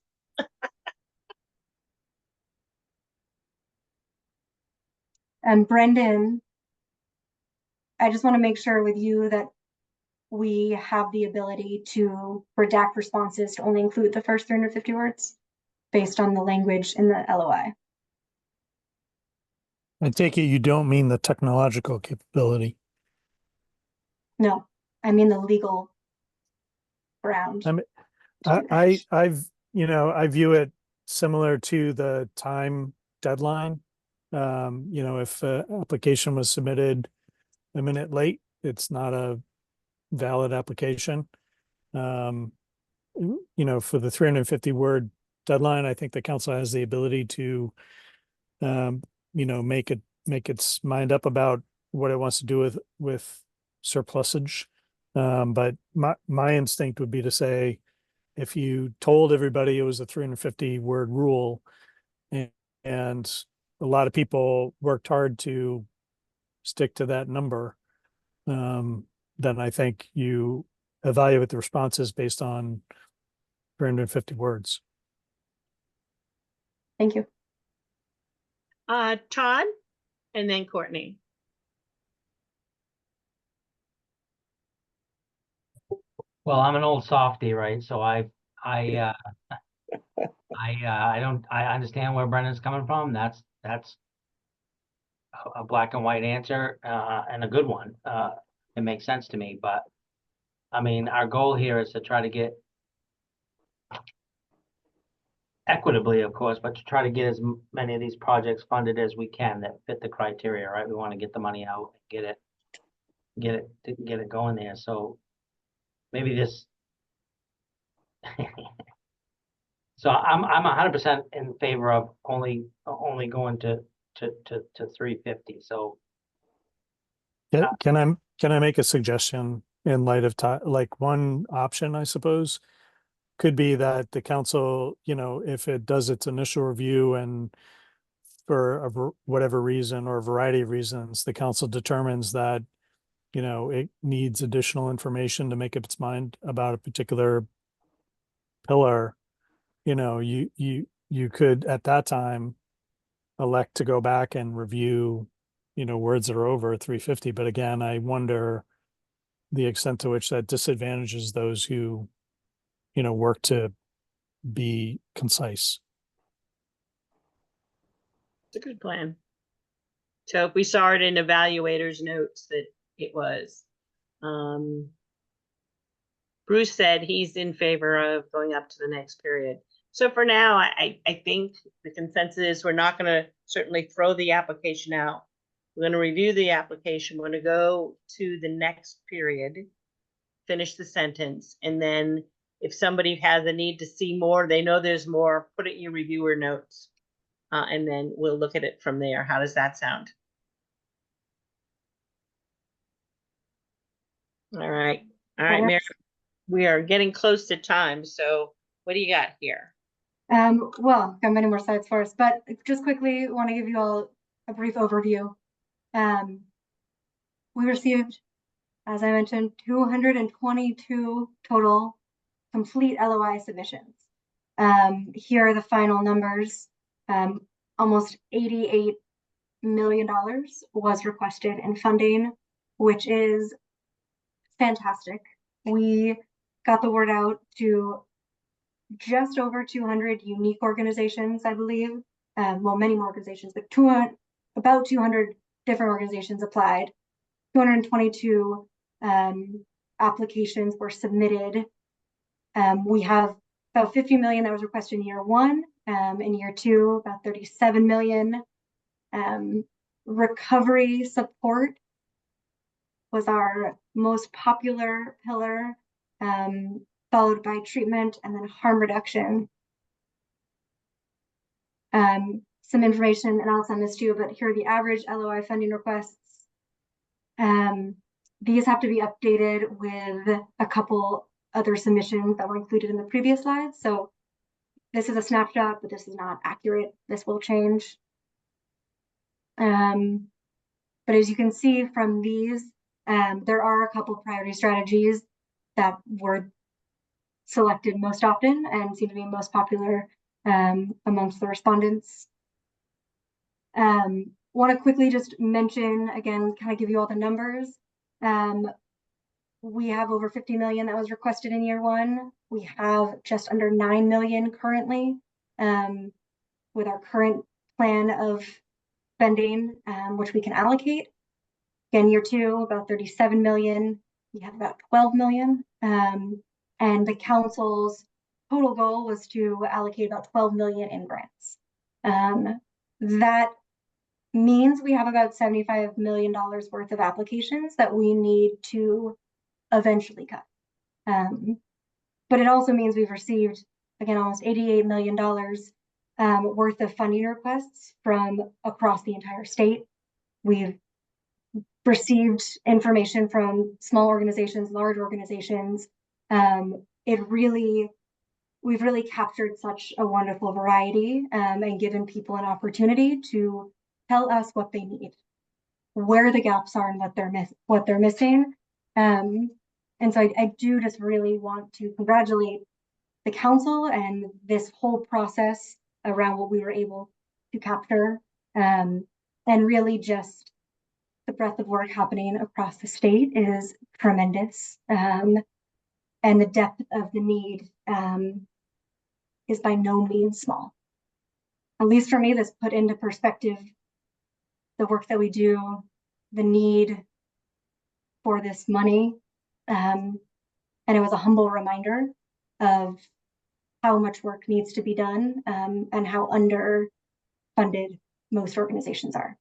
And Brendan, I just want to make sure with you that we have the ability to redact responses to only include the first 350 words based on the language in the LOI. I take it you don't mean the technological capability. No, I mean the legal ground. I view it similar to the time deadline. If an application was submitted a minute late, it's not a valid application. For the 350 word deadline, I think the council has the ability to, make its mind up about what it wants to do with surplusage. But my instinct would be to say, if you told everybody it was a 350 word rule and a lot of people worked hard to stick to that number, then I think you evaluate the responses based on 350 words. Thank you. Todd, and then Courtney. Well, I'm an old softie, right? So I understand where Brendan's coming from. That's a black and white answer, and a good one. It makes sense to me, but I mean, our goal here is to try to get equitably, of course, but to try to get as many of these projects funded as we can that fit the criteria, right? We want to get the money out, get it going there. So maybe this. So I'm 100% in favor of only going to to 350. So Can I make a suggestion in light of time? Like one option, I suppose, could be that the council, if it does its initial review and for whatever reason or a variety of reasons, the council determines that, it needs additional information to make up its mind about a particular pillar, you could at that time elect to go back and review, words that are over 350. But again, I wonder the extent to which that disadvantages those who, work to be concise. It's a good plan. So if we saw it in evaluators' notes that it was, Bruce said he's in favor of going up to the next period. So for now, I think the consensus is we're not going to certainly throw the application out. We're going to review the application. We're going to go to the next period, finish the sentence, and then if somebody has a need to see more, they know there's more, put it in your reviewer notes, and then we'll look at it from there. How does that sound? All right. All right, Mary, we are getting close to time. So what do you got here? Well, got many more slides for us, but just quickly want to give you all a brief overview. We received, as I mentioned, 222 total complete LOI submissions. Here are the final numbers. Almost $88 million was requested in funding, which is fantastic. We got the word out to just over 200 unique organizations, I believe. Well, many more organizations, but about 200 different organizations applied. 222 applications were submitted. We have about 50 million that was requested in year one. In year two, about 37 million. Recovery support was our most popular pillar, followed by treatment and then harm reduction. Some information, and I'll send this to you, but here are the average LOI funding requests. These have to be updated with a couple other submissions that were included in the previous slides. So this is a snapshot, but this is not accurate. This will change. But as you can see from these, there are a couple of priority strategies that were selected most often and seem to be most popular amongst the respondents. Want to quickly just mention, again, kind of give you all the numbers. We have over 50 million that was requested in year one. We have just under 9 million currently with our current plan of spending, which we can allocate. Again, year two, about 37 million. We have about 12 million. And the council's total goal was to allocate about 12 million in grants. That means we have about $75 million worth of applications that we need to eventually cut. But it also means we've received, again, almost $88 million worth of funding requests from across the entire state. We've received information from small organizations, large organizations. We've really captured such a wonderful variety and given people an opportunity to tell us what they need, where the gaps are, and what they're missing. And so I do just really want to congratulate the council and this whole process around what we were able to capture, and really just the breadth of work happening across the state is tremendous. And the depth of the need is by no means small. At least for me, this put into perspective the work that we do, the need for this money. And it was a humble reminder of how much work needs to be done and how underfunded most organizations are.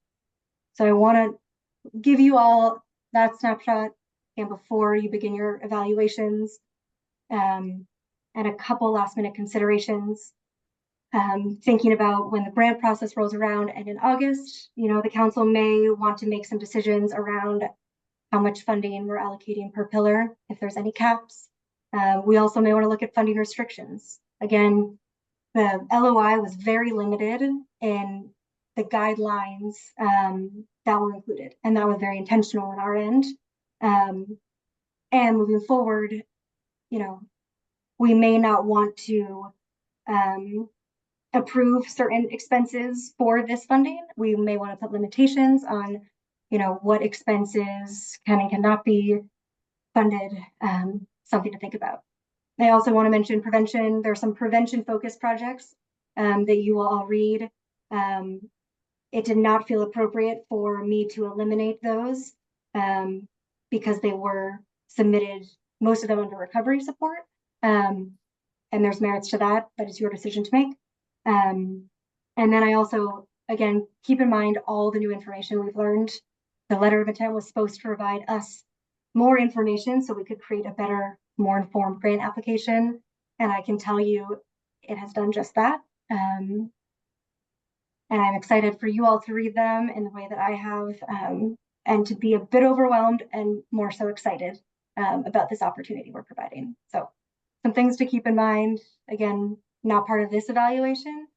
So I want to give you all that snapshot and before you begin your evaluations, and a couple last minute considerations. thinking about when the grant process rolls around and in August, the council may want to make some decisions around how much funding we're allocating per pillar, if there's any caps. We also may want to look at funding restrictions. Again, the LOI was very limited in the guidelines that were included, and that was very intentional on our end. And moving forward, we may not want to approve certain expenses for this funding. We may want to put limitations on, what expenses can and cannot be funded, something to think about. I also want to mention prevention. There are some prevention focused projects that you will all read. It did not feel appropriate for me to eliminate those because they were submitted, most of them under recovery support. And there's merits to that, but it's your decision to make. And then I also, again, keep in mind all the new information we've learned. The letter of intent was supposed to provide us more information so we could create a better, more informed grant application. And I can tell you it has done just that. And I'm excited for you all to read them in the way that I have, and to be a bit overwhelmed and more so excited about this opportunity we're providing. So some things to keep in mind, again, not part of this evaluation,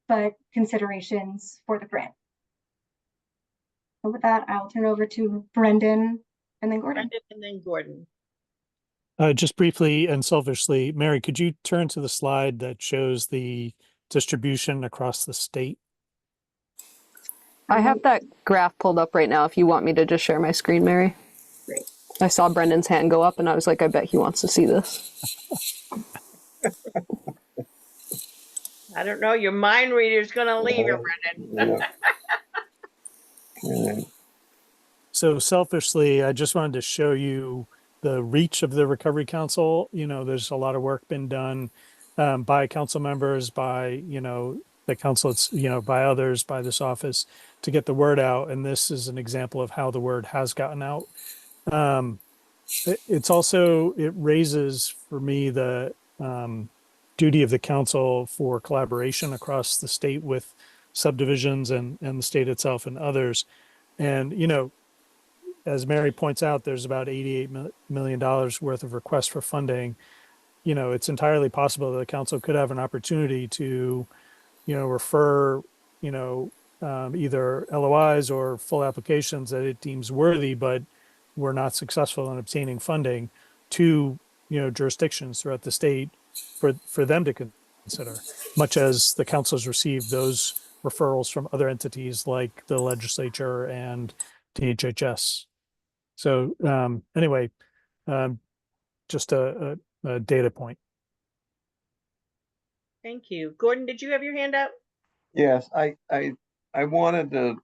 but considerations for the grant. So with that, I'll turn over to Brendan and then Gordon. Brendan and then Gordon. Just briefly and selfishly, Mary, could you turn to the slide that shows the distribution across the state? I have that graph pulled up right now if you want me to just share my screen, Mary. Great. I saw Brendan's hand go up and I was like, I bet he wants to see this. I don't know, your mind reader's gonna leave you, Brendan. So selfishly, I just wanted to show you the reach of the Recovery Council. There's a lot of work been done by council members, by, the council, it's, by others, by this office to get the word out. And this is an example of how the word has gotten out. It's also, it raises for me the duty of the council for collaboration across the state with subdivisions and the state itself and others. And, as Mary points out, there's about $88 million worth of requests for funding. It's entirely possible that the council could have an opportunity to, refer, either LOIs or full applications that it deems worthy, but were not successful in obtaining funding to, jurisdictions throughout the state for them to consider, much as the council has received those referrals from other entities like the legislature and DHHS. So anyway, just a data point. Thank you. Gordon, did you have your hand up? Yes, I wanted to,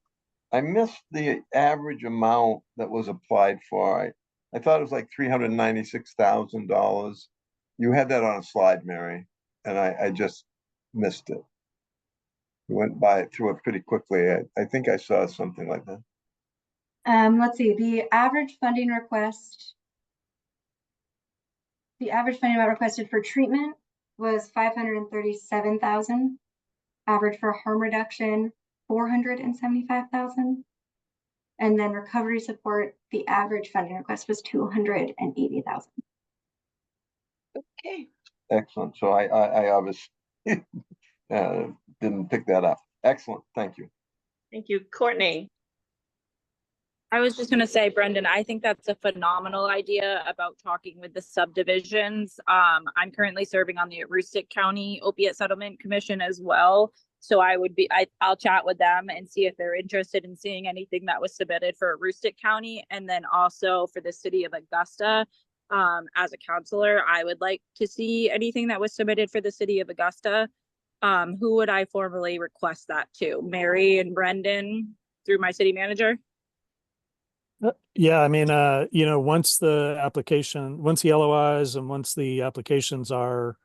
I missed the average amount that was applied for. I thought it was like $396,000. You had that on a slide, Mary, and I just missed it. We went through it pretty quickly. I think I saw something like that. Let's see, the average funding amount requested for treatment was 537,000. Average for harm reduction, 475,000. And then recovery support, the average funding request was 280,000. Okay. Excellent. So I obviously didn't pick that up. Excellent. Thank you. Thank you. Courtney. I was just going to say, Brendan, I think that's a phenomenal idea about talking with the subdivisions. I'm currently serving on the Aroostook County Opiate Settlement Commission as well. So I'll chat with them and see if they're interested in seeing anything that was submitted for Aroostook County. And then also for the city of Augusta, as a counselor, I would like to see anything that was submitted for the city of Augusta. Who would I formally request that to? Mary and Brendan through my city manager? Yeah, I mean, once the LOIs and once the applications are,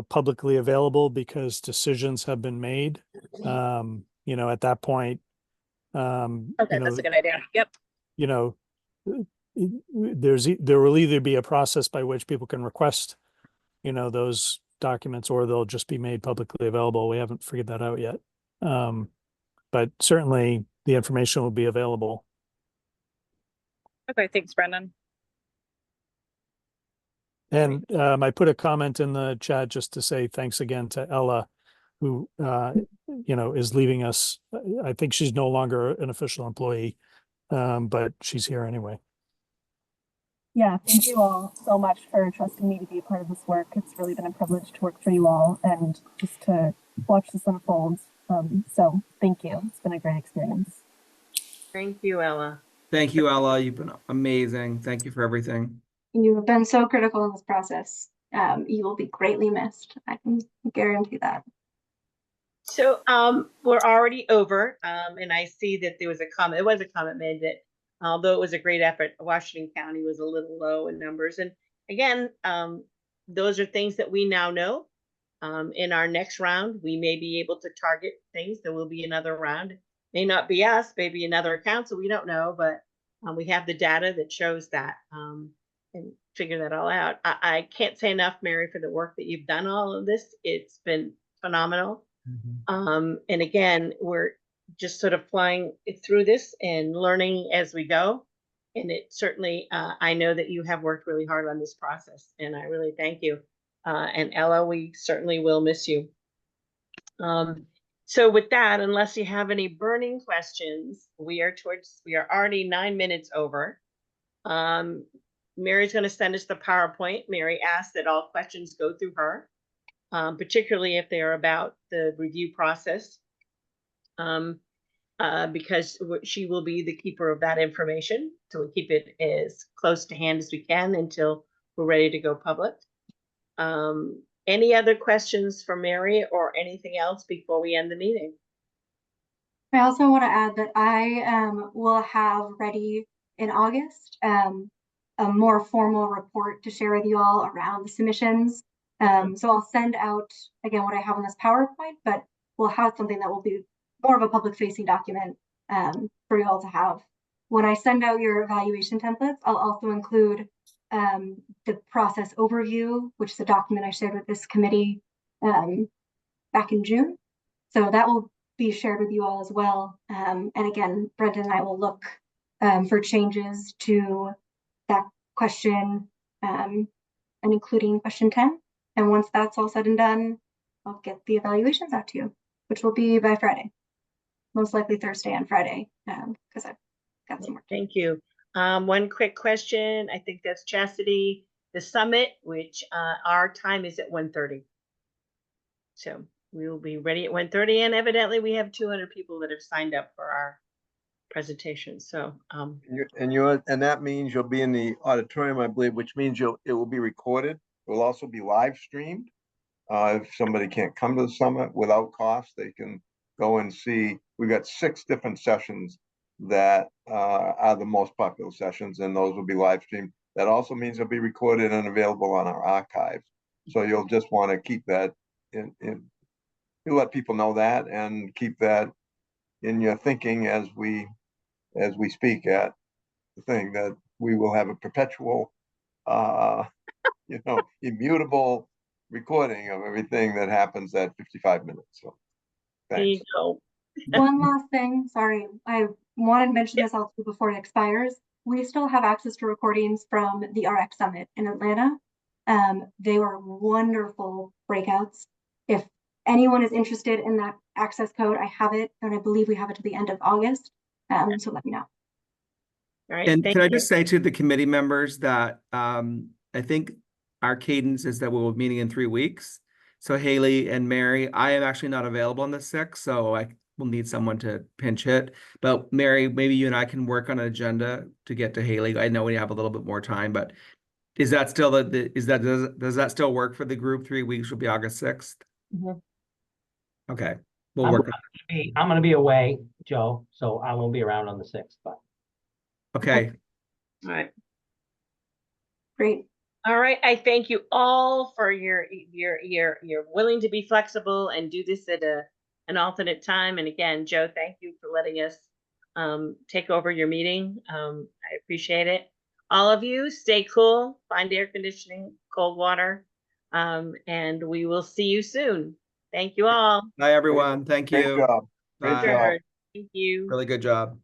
publicly available because decisions have been made, at that point, Okay, that's a good idea. Yep. There will either be a process by which people can request, those documents or they'll just be made publicly available. We haven't figured that out yet. But certainly the information will be available. Okay, thanks, Brendan. And I put a comment in the chat just to say thanks again to Ella, who is leaving us. I think she's no longer an official employee, but she's here anyway. Yeah, thank you all so much for trusting me to be a part of this work. It's really been a privilege to work for you all and just to watch this unfold. So thank you. It's been a great experience. Thank you, Ella. Thank you, Ella. You've been amazing. Thank you for everything. You have been so critical in this process. You will be greatly missed. I can guarantee that. So we're already over, and I see that there was a comment. It was a comment made that although it was a great effort, Washington County was a little low in numbers. And again, those are things that we now know. In our next round, we may be able to target things. There will be another round. May not be us, maybe another council. We don't know, but we have the data that shows that and figure that all out. I can't say enough, Mary, for the work that you've done all of this. It's been phenomenal. And again, we're just sort of flying through this and learning as we go. And it certainly, I know that you have worked really hard on this process, and I really thank you. And Ella, we certainly will miss you. So with that, unless you have any burning questions, we are already 9 minutes over. Mary's going to send us the PowerPoint. Mary asked that all questions go through her, particularly if they are about the review process, because she will be the keeper of that information. So we keep it as close to hand as we can until we're ready to go public. Any other questions for Mary or anything else before we end the meeting? I also want to add that I will have ready in August a more formal report to share with you all around the submissions. So I'll send out, again, what I have on this PowerPoint, but we'll have something that will be more of a public-facing document for you all to have. When I send out your evaluation templates, I'll also include the process overview, which is a document I shared with this committee back in June. So that will be shared with you all as well. And again, Brendan and I will look for changes to that question and including question 10. And once that's all said and done, I'll get the evaluations out to you, which will be by Friday, most likely Thursday and Friday, because I've got some more. Thank you. One quick question. I think that's Chastity. The summit, which our time is at 1:30. So we will be ready at 1:30, and evidently we have 200 people that have signed up for our presentation. So and that means you'll be in the auditorium, I believe, which means it will be recorded. It will also be live streamed. If somebody can't come to the summit without cost, they can go and see. We've got 6 different sessions that are the most popular sessions, and those will be live streamed. That also means they'll be recorded and available on our archives. So you'll just want to keep that you let people know that and keep that in your thinking as we speak at the thing, that we will have a perpetual immutable recording of everything that happens at 55 minutes. So there you go. One last thing, sorry, I wanted to mention this also before it expires. We still have access to recordings from the RX Summit in Atlanta. They were wonderful breakouts. If anyone is interested in that access code, I have it, and I believe we have it to the end of August. So let me know. All right. And can I just say to the committee members that I think our cadence is that we'll be meeting in 3 weeks. So Haley and Mary, I am actually not available on the 6th, so I will need someone to pinch hit. But Mary, maybe you and I can work on an agenda to get to Haley. I know we have a little bit more time, but is that still does that still work for the group? 3 weeks will be August 6th. Mm-hmm. Okay, we'll work. I'm going to be away, Joe, so I won't be around on the 6th. But okay. All right. Great. All right. I thank you all for your willing to be flexible and do this at an alternate time. And again, Joe, thank you for letting us take over your meeting. I appreciate it. All of you, stay cool, find air conditioning, cold water. And we will see you soon. Thank you all. Bye, everyone. Thank Great you. job. Great Bye. job. Thank you. Really good job.